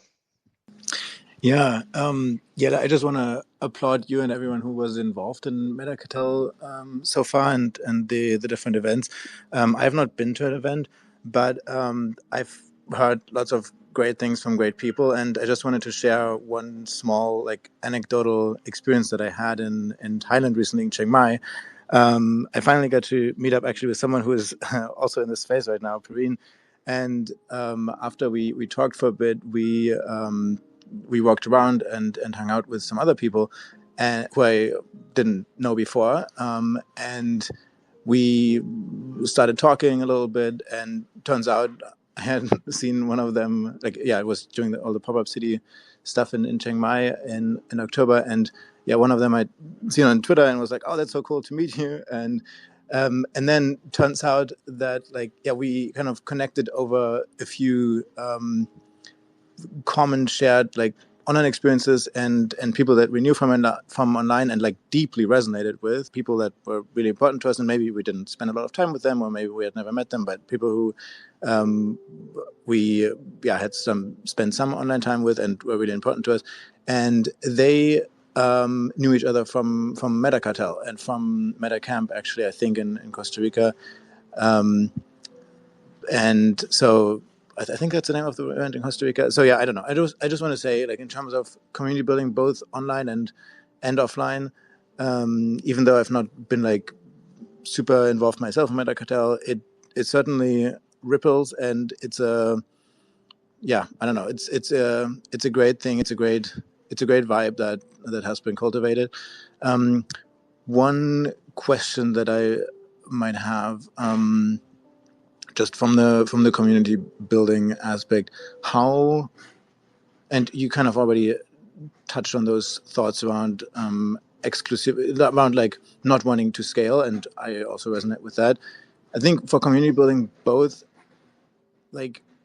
Yeah, I just want to applaud you and everyone who was involved in MetaCartel so far and the different events. I have not been to an event, but I've heard lots of great things from great people, and I just wanted to share one small like anecdotal experience that I had in Thailand recently in Chiang Mai. I finally got to meet up actually with someone who is also in this space right now, Praveen, and after we talked for a bit, we walked around and hung out with some other people who I didn't know before. And we started talking a little bit, and turns out I hadn't seen one of them. It was during all the pop-up city stuff in Chiang Mai in October. And one of them I'd seen on Twitter and was like, oh, that's so cool to meet you. And then turns out that we kind of connected over a few common shared online experiences and people that we knew from online and deeply resonated with, people that were really important to us, and maybe we didn't spend a lot of time with them, or maybe we had never met them, but people who we had spent some online time with and were really important to us. And they knew each other from MetaCartel and from MetaCamp, actually, I think in Costa Rica. And so I think that's the name of the event in Costa Rica. So I don't know. I just want to say, in terms of community building, both online and offline, even though I've not been super involved myself in MetaCartel, it certainly ripples, and it's I don't know. It's a great thing. It's a great vibe that has been cultivated. One question that I might have. Just from the community building aspect, how, and you kind of already touched on those thoughts around around not wanting to scale, and I also resonate with that. I think for community building, both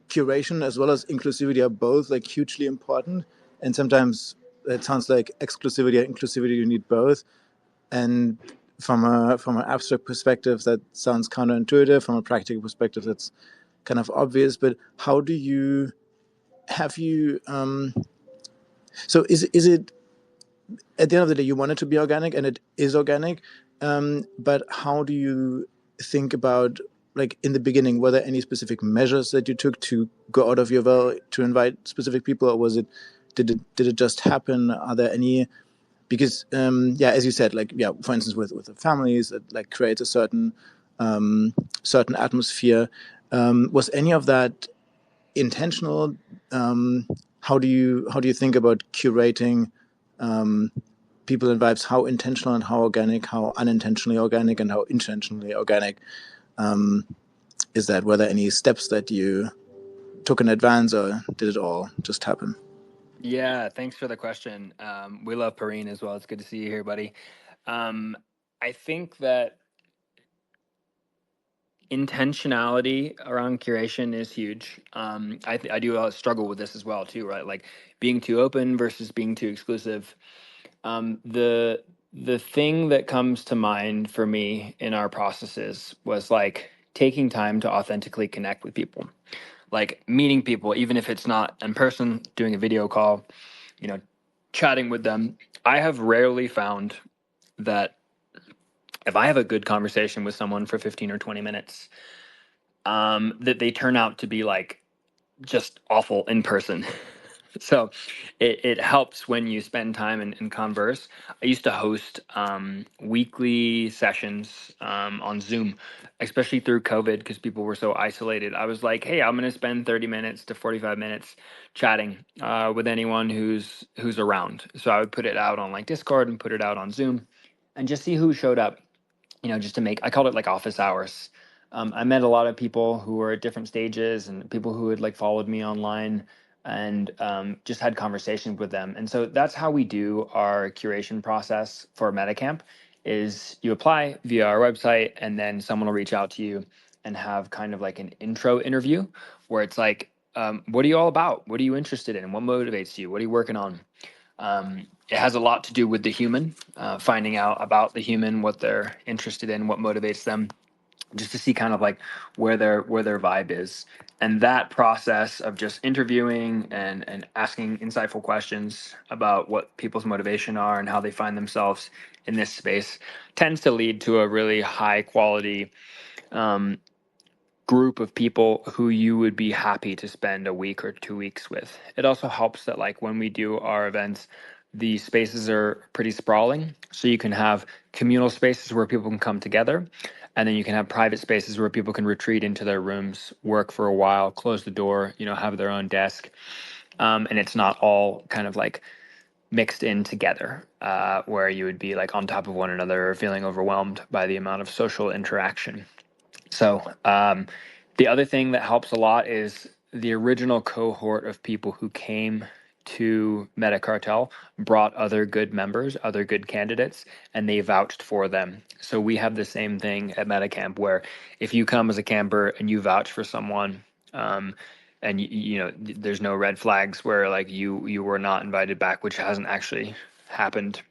curation as well as inclusivity are both hugely important, and sometimes it sounds like exclusivity and inclusivity, you need both. And from an abstract perspective, that sounds counterintuitive. From a practical perspective, that's kind of obvious. But how do you so is it at the end of the day, you want it to be organic, and it is organic, but how do you think about in the beginning, were there any specific measures that you took to go out of your way to invite specific people, or did it just happen? Are there any because yeah, as you said, like yeah, for instance, with the families, it like creates a certain atmosphere. Was any of that intentional? How do you think about curating people and vibes? How intentional and how organic? How unintentionally organic and how intentionally organic is that? Were there any steps that you took in advance, or did it all just happen? Yeah, thanks for the question. We love Perrine as well. It's good to see you here, buddy. I think that intentionality around curation is huge. I do struggle with this as well too, right? Like being too open versus being too exclusive. The thing that comes to mind for me in our processes was like taking time to authentically connect with people, like meeting people, even if it's not in person, doing a video call, you know, chatting with them. I have rarely found that if I have a good conversation with someone for 15 or 20 minutes, that they turn out to be like just awful in person. So it helps when you spend time and converse. I used to host weekly sessions on Zoom, especially through COVID because people were so isolated. I was like, hey, I'm going to spend 30 minutes to 45 minutes chatting with anyone who's around. So I would put it out on like Discord and put it out on Zoom and just see who showed up, just to make, I called it like office hours. I met a lot of people who were at different stages and people who had like followed me online and just had conversations with them. And so that's how we do our curation process for MetaCamp is you apply via our website and then someone will reach out to you and have kind of like an intro interview where it's like, what are you all about? What are you interested in? What motivates you? What are you working on? It has a lot to do with the human, finding out about the human, what they're interested in, what motivates them, just to see kind of like where their vibe is. And that process of just interviewing and asking insightful questions about what people's motivation are and how they find themselves in this space tends to lead to a really high quality group of people who you would be happy to spend a week or 2 weeks with. It also helps that like when we do our events, the spaces are pretty sprawling. So you can have communal spaces where people can come together. And then you can have private spaces where people can retreat into their rooms, work for a while, close the door, have their own desk. And it's not all kind of like mixed in together, where you would be like on top of one another or feeling overwhelmed by the amount of social interaction. So the other thing that helps a lot is the original cohort of people who came to MetaCartel brought other good members, other good candidates, and they vouched for them. So we have the same thing at MetaCamp where if you come as a camper and you vouch for someone, and there's no red flags where like you were not invited back, which hasn't actually happened,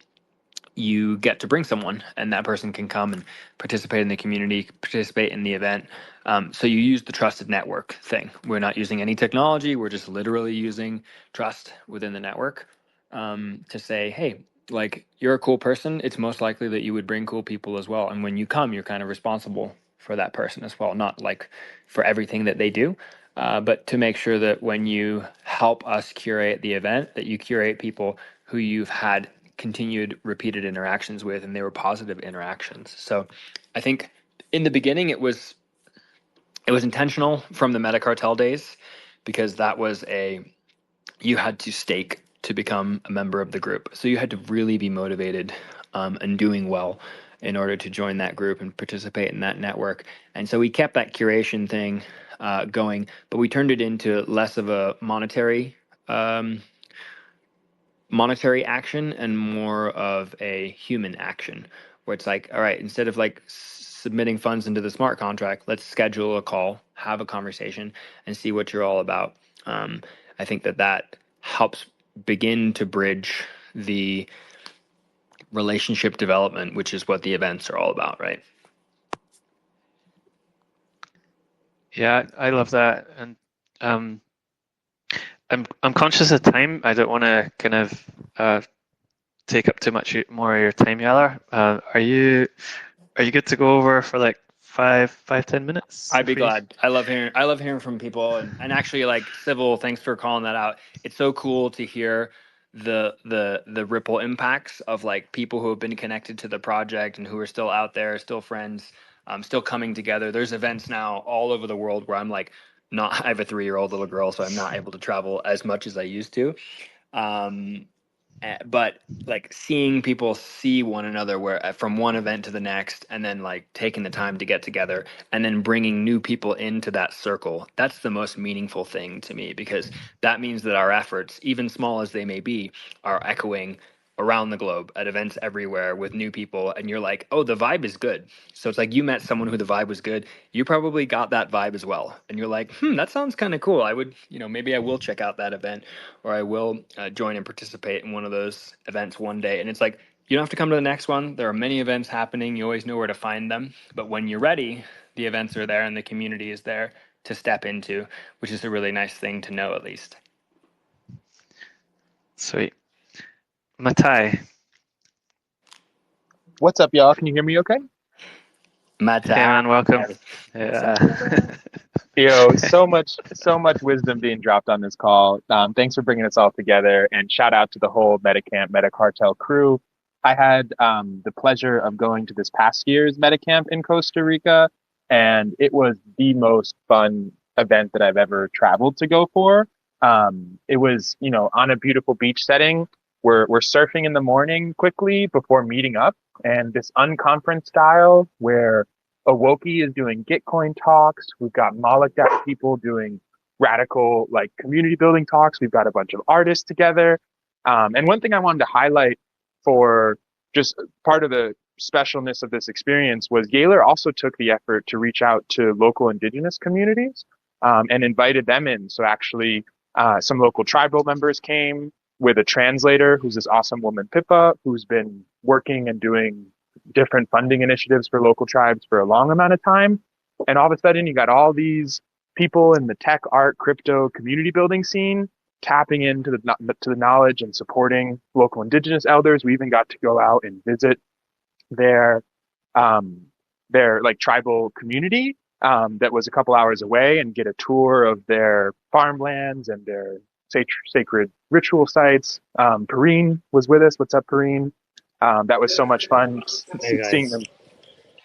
you get to bring someone and that person can come and participate in the community, participate in the event. So you use the trusted network thing. We're not using any technology. We're just literally using trust within the network to say, hey, like you're a cool person. It's most likely that you would bring cool people as well. And when you come, you're kind of responsible for that person as well, not like for everything that they do. But to make sure that when you help us curate the event, that you curate people who you've had continued repeated interactions with and they were positive interactions. So I think in the beginning it was intentional from the MetaCartel days because that was you had to stake to become a member of the group. So you had to really be motivated and doing well in order to join that group and participate in that network. And so we kept that curation thing going, but we turned it into less of a monetary action and more of a human action where it's like, all right, instead of like submitting funds into the smart contract, let's schedule a call, have a conversation and see what you're all about. I think that helps begin to bridge the relationship development, which is what the events are all about, right? Yeah, I love that. And I'm conscious of time. I don't want to kind of take up too much more of your time, Yalor. Are you good to go over for like 10 minutes? I'd be glad. I love hearing from people and actually like Civil, thanks for calling that out. It's so cool to hear the ripple impacts of like people who have been connected to the project and who are still out there, still friends, still coming together. There's events now all over the world where I'm like, not I have a 3-year-old little girl, so I'm not able to travel as much as I used to. But like seeing people see one another where from one event to the next, and then like taking the time to get together and then bringing new people into that circle, that's the most meaningful thing to me, because that means that our efforts, even small as they may be, are echoing around the globe at events everywhere with new people, and you're like, oh, the vibe is good. So it's like you met someone who the vibe was good, you probably got that vibe as well, and you're like, that sounds kind of cool. I would, maybe I will check out that event, or I will join and participate in one of those events one day. And it's like, you don't have to come to the next one. There are many events happening. You always know where to find them. But when you're ready, the events are there and the community is there to step into, which is a really nice thing to know, at least. Sweet. Matai. What's up, y'all? Can you hear me okay? Matai. Hey, man, welcome. Yeah. Yo, so much wisdom being dropped on this call. Thanks for bringing us all together, and shout out to the whole MetaCamp, MetaCartel crew. I had the pleasure of going to this past year's MetaCamp in Costa Rica, and it was the most fun event that I've ever traveled to go for. It was, on a beautiful beach setting. We're surfing in the morning quickly before meeting up, and this unconference style where Awoki is doing Gitcoin talks. We've got Moloch DAO people doing radical like community building talks. We've got a bunch of artists together. And one thing I wanted to highlight for just part of the specialness of this experience was Yalor also took the effort to reach out to local indigenous communities and invited them in. So actually, some local tribal members came with a translator, who's this awesome woman, Pippa, who's been working and doing different funding initiatives for local tribes for a long amount of time. And all of a sudden, you got all these people in the tech, art, crypto, community building scene tapping into the knowledge and supporting local indigenous elders. We even got to go out and visit their like tribal community that was a couple hours away, and get a tour of their farmlands and their sacred ritual sites. Perrine was with us. What's up, Perrine? That was so much fun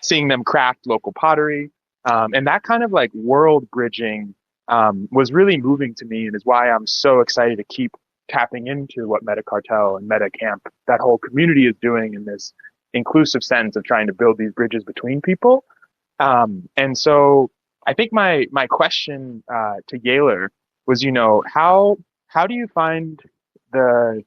seeing them craft local pottery. And that kind of like world bridging was really moving to me, and is why I'm so excited to keep tapping into what MetaCartel and MetaCamp, that whole community, is doing in this inclusive sense of trying to build these bridges between people. And so I think my question to Yalor was, how do you find the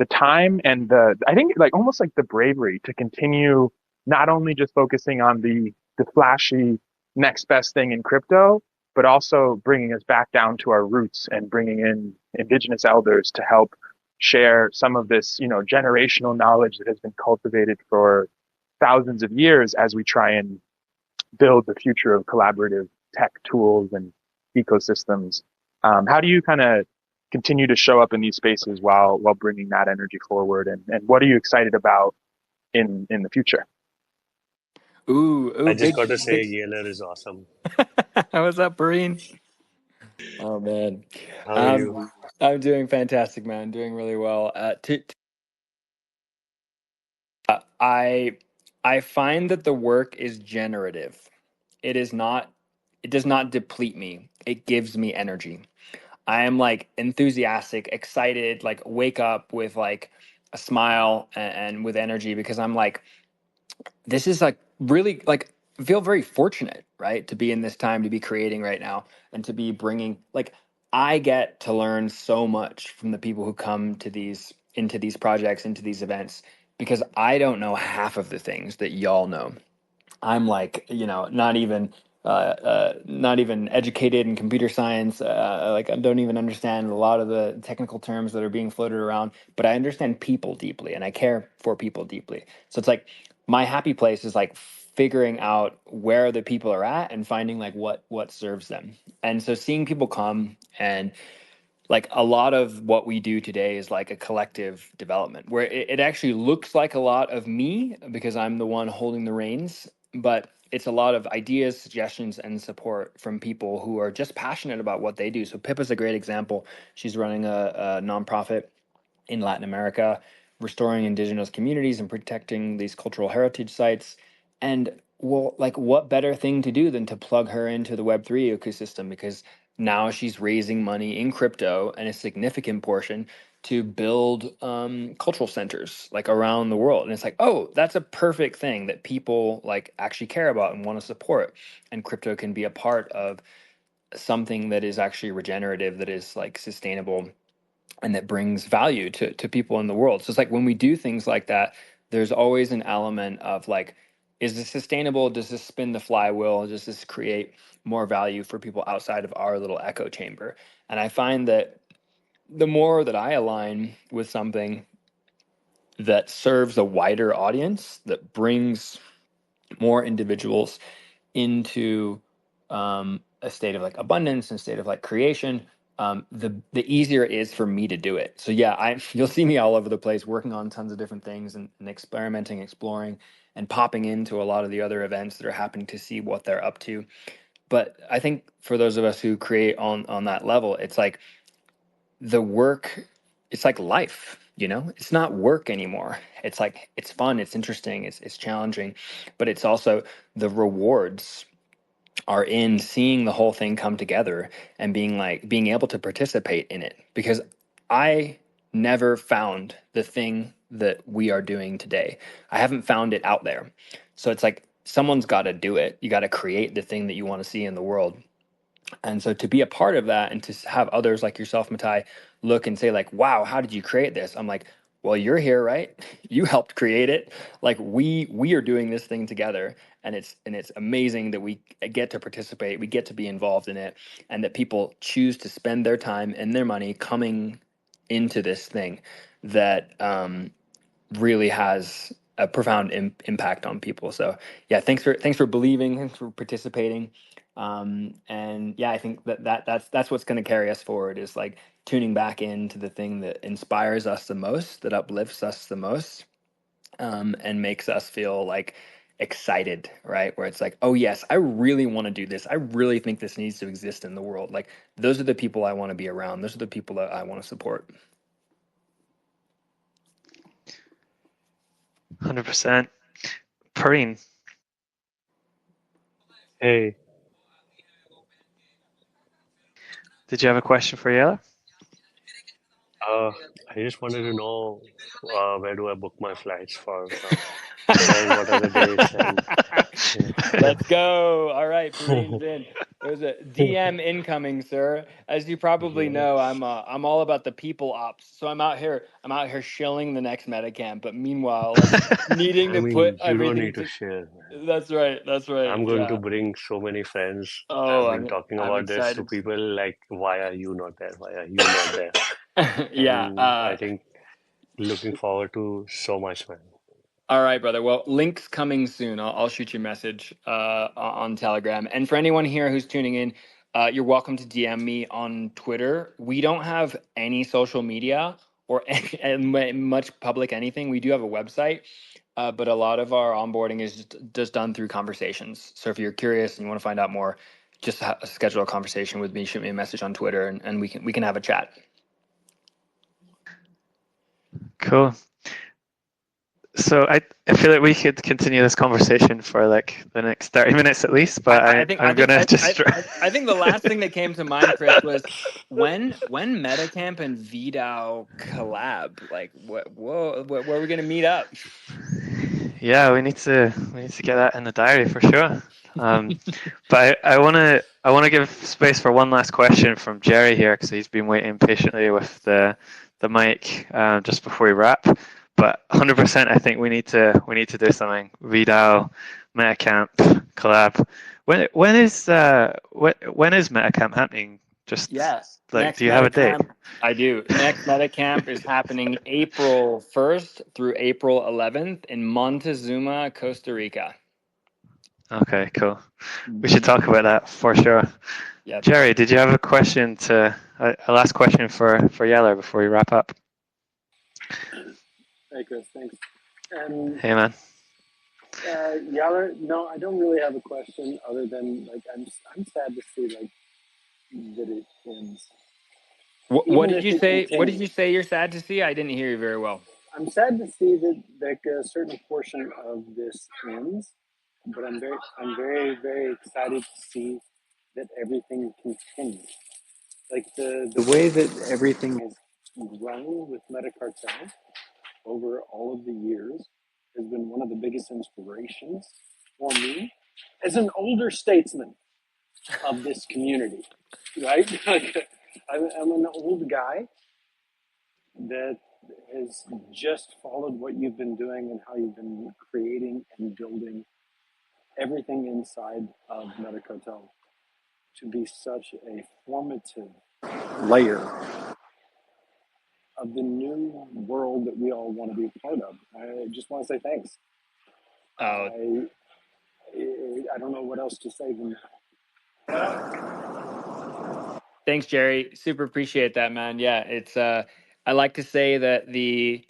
time and I think like almost like the bravery to continue not only just focusing on the flashy next best thing in crypto, but also bringing us back down to our roots and bringing in indigenous elders to help share some of this, generational knowledge that has been cultivated for thousands of years as we try and build the future of collaborative tech tools and ecosystems. How do you kind of continue to show up in these spaces while bringing that energy forward, and what are you excited about in the future? Ooh, I just got to say, Yalor is awesome. What's up, Breen? Oh man, How are you? I'm doing fantastic, man. Doing really well. I find that the work is generative. It is not. It does not deplete me. It gives me energy. I am like enthusiastic, excited, like wake up with like a smile and with energy, because I'm like, this is like really like feel very fortunate, right, to be in this time, to be creating right now, and to be bringing like I get to learn so much from the people who come to into these projects, into these events, because I don't know half of the things that y'all know. I'm like, not even educated in computer science. Like, I don't even understand a lot of the technical terms that are being floated around, but I understand people deeply and I care for people deeply. So it's like my happy place is like figuring out where the people are at and finding like what serves them. And so seeing people come, and like a lot of what we do today is like a collective development where it actually looks like a lot of me because I'm the one holding the reins, but it's a lot of ideas, suggestions, and support from people who are just passionate about what they do. So Pippa's a great example. She's running a nonprofit in Latin America, restoring indigenous communities and protecting these cultural heritage sites. And well, like, what better thing to do than to plug her into the Web3 ecosystem? Because now she's raising money in crypto and a significant portion to build cultural centers like around the world. And it's like, oh, that's a perfect thing that people like actually care about and want to support. And crypto can be a part of something that is actually regenerative, that is like sustainable, and that brings value to people in the world. So it's like when we do things like that, there's always an element of like, is this sustainable? Does this spin the flywheel? Does this create more value for people outside of our little echo chamber? And I find that the more that I align with something that serves a wider audience, that brings more individuals into a state of like abundance and state of like creation, the easier it is for me to do it. So yeah, you'll see me all over the place working on tons of different things and experimenting, exploring, and popping into a lot of the other events that are happening to see what they're up to. But I think for those of us who create on that level, it's like the work, it's like life, you know? It's not work anymore. It's like it's fun, it's interesting, it's challenging, but it's also the rewards are in seeing the whole thing come together and being able to participate in it, because I never found the thing that we are doing today. I haven't found it out there. So it's like someone's got to do it. You got to create the thing that you want to see in the world. And so to be a part of that and to have others like yourself, Matai, look and say like, wow, how did you create this? I'm like, well, you're here, right? You helped create it. Like we are doing this thing together, and it's amazing that we get to participate, we get to be involved in it, and that people choose to spend their time and their money coming into this thing that really has a profound impact on people. So yeah, thanks for believing, thanks for participating, and yeah, I think that's what's going to carry us forward, is like tuning back into the thing that inspires us the most, that uplifts us the most, and makes us feel like excited, right? Where it's like, oh yes, I really want to do this. I really think this needs to exist in the world. Like those are the people I want to be around. Those are the people that I want to support. 100%. Perrine, Hey, did you have a question for Yala? uh, I just wanted to know where do I book my flights for when, what are the dates, and Let's go. All right, Perrine's in. There's a DM incoming, sir. As you probably yeah. know, I'm all about the people ops. So I'm out here shilling the next MetaCamp, but meanwhile, like needing I to put mean, you don't everything need to to. share, man. That's right. That's right. I'm going to Yeah. bring so many friends. Oh, I've been I'm talking I'm about this to excited. people like, why are you not there? Why are you not there? Yeah. And I think looking forward to so much, man. All right, brother. Well, links coming soon. I'll shoot you a message on Telegram. And for anyone here who's tuning in, you're welcome to DM me on Twitter. We don't have any social media or much public anything. We do have a website, but a lot of our onboarding is just done through conversations. So if you're curious and you want to find out more, just schedule a conversation with me. Shoot me a message on Twitter, and we can have a chat. Cool. So I feel like we could continue this conversation for like the next 30 minutes at least, but I'm gonna just. I think the last thing that came to mind, Chris, was when MetaCamp and VDAO collab. Like, where are we gonna meet up? Yeah, we need to get that in the diary for sure. But I wanna give space for one last question from Jerry here, because he's been waiting patiently with the mic just before we wrap. But 100%, I think we need to do something. VDAO, MetaCamp collab. When is MetaCamp happening? Just Yes. like, Next do you have a date? MetaCamp, I do. Next MetaCamp is happening April 1st through April 11th in Montezuma, Costa Rica. Okay, cool. We should talk about that for sure. Yeah. Jerry, did you have a question a last question for Yalor before we wrap up? Hey, Chris, thanks. Hey, man. Yalor, no, I don't really have a question other than like I'm sad to see like that it ends. What even did if you it say? What did continues. you say you're sad to see? I didn't hear you very well. I'm sad to see that like a certain portion of this ends, but very excited to see that everything continues. Like the way that everything has grown with MetaCartel over all of the years has been one of the biggest inspirations for me as an older statesman of this community, right? Like, I'm an old guy that has just followed what you've been doing and how you've been creating and building everything inside of MetaCartel to be such a formative layer of the new world that we all want to be a part of. I just want to say thanks. Oh, I don't know what else to say than thanks, Jerry. Super appreciate that, man. Yeah, it's I like to say that the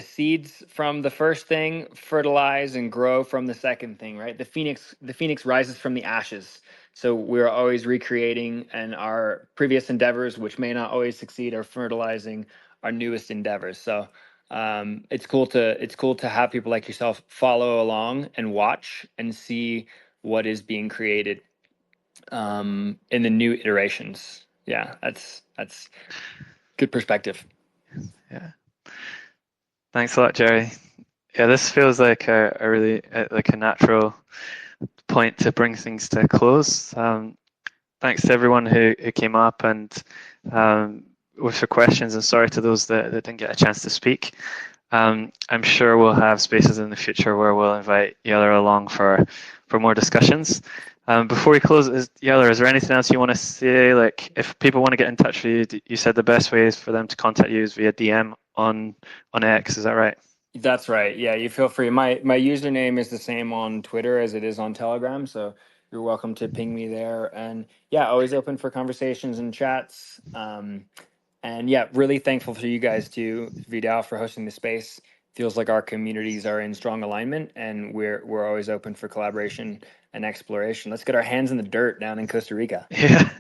seeds from the first thing fertilize and grow from the second thing, right? The phoenix rises from the ashes. So we're always recreating, and our previous endeavors, which may not always succeed, are fertilizing our newest endeavors. So it's cool to have people like yourself follow along and watch and see what is being created in the new iterations. Yeah, that's good perspective. Yeah. Thanks a lot, Jerry. Yeah, this feels like a really like a natural point to bring things to a close. Thanks to everyone who came up and with your questions, and sorry to those that didn't get a chance to speak. I'm sure we'll have spaces in the future where we'll invite Yalor along for more discussions. Before we close, Yalor, is there anything else you want to say? Like, if people want to get in touch with you, you said the best way is for them to contact you is via DM on X. Is that right? That's right. Yeah, you feel free. My username is the same on Twitter as it is on Telegram, so you're welcome to ping me there. And yeah, always open for conversations and chats. And yeah, really thankful for you guys too, VDAO, for hosting the space. Feels like our communities are in strong alignment, and we're always open for collaboration and exploration. Let's get our hands in the dirt down in Costa Rica. Yeah.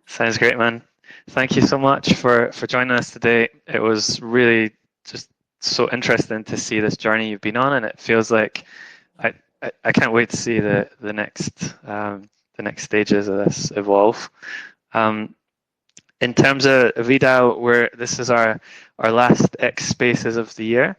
Sounds great, man. Thank you so much for joining us today. It was really just so interesting to see this journey you've been on, and it feels like I can't wait to see the next stages of this evolve. In terms of VDAO, this is our last X Spaces of the year.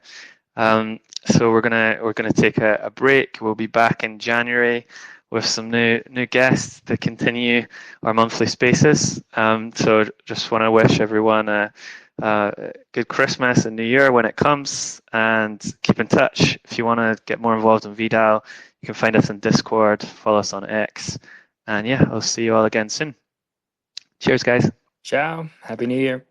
So we're gonna take a break. We'll be back in January with some new guests to continue our monthly spaces. So just want to wish everyone a good Christmas and New Year when it comes, and keep in touch. If you want to get more involved in VDAO, you can find us on Discord, follow us on X, and yeah, I'll see you all again soon. Cheers, guys. Ciao. Happy New Year.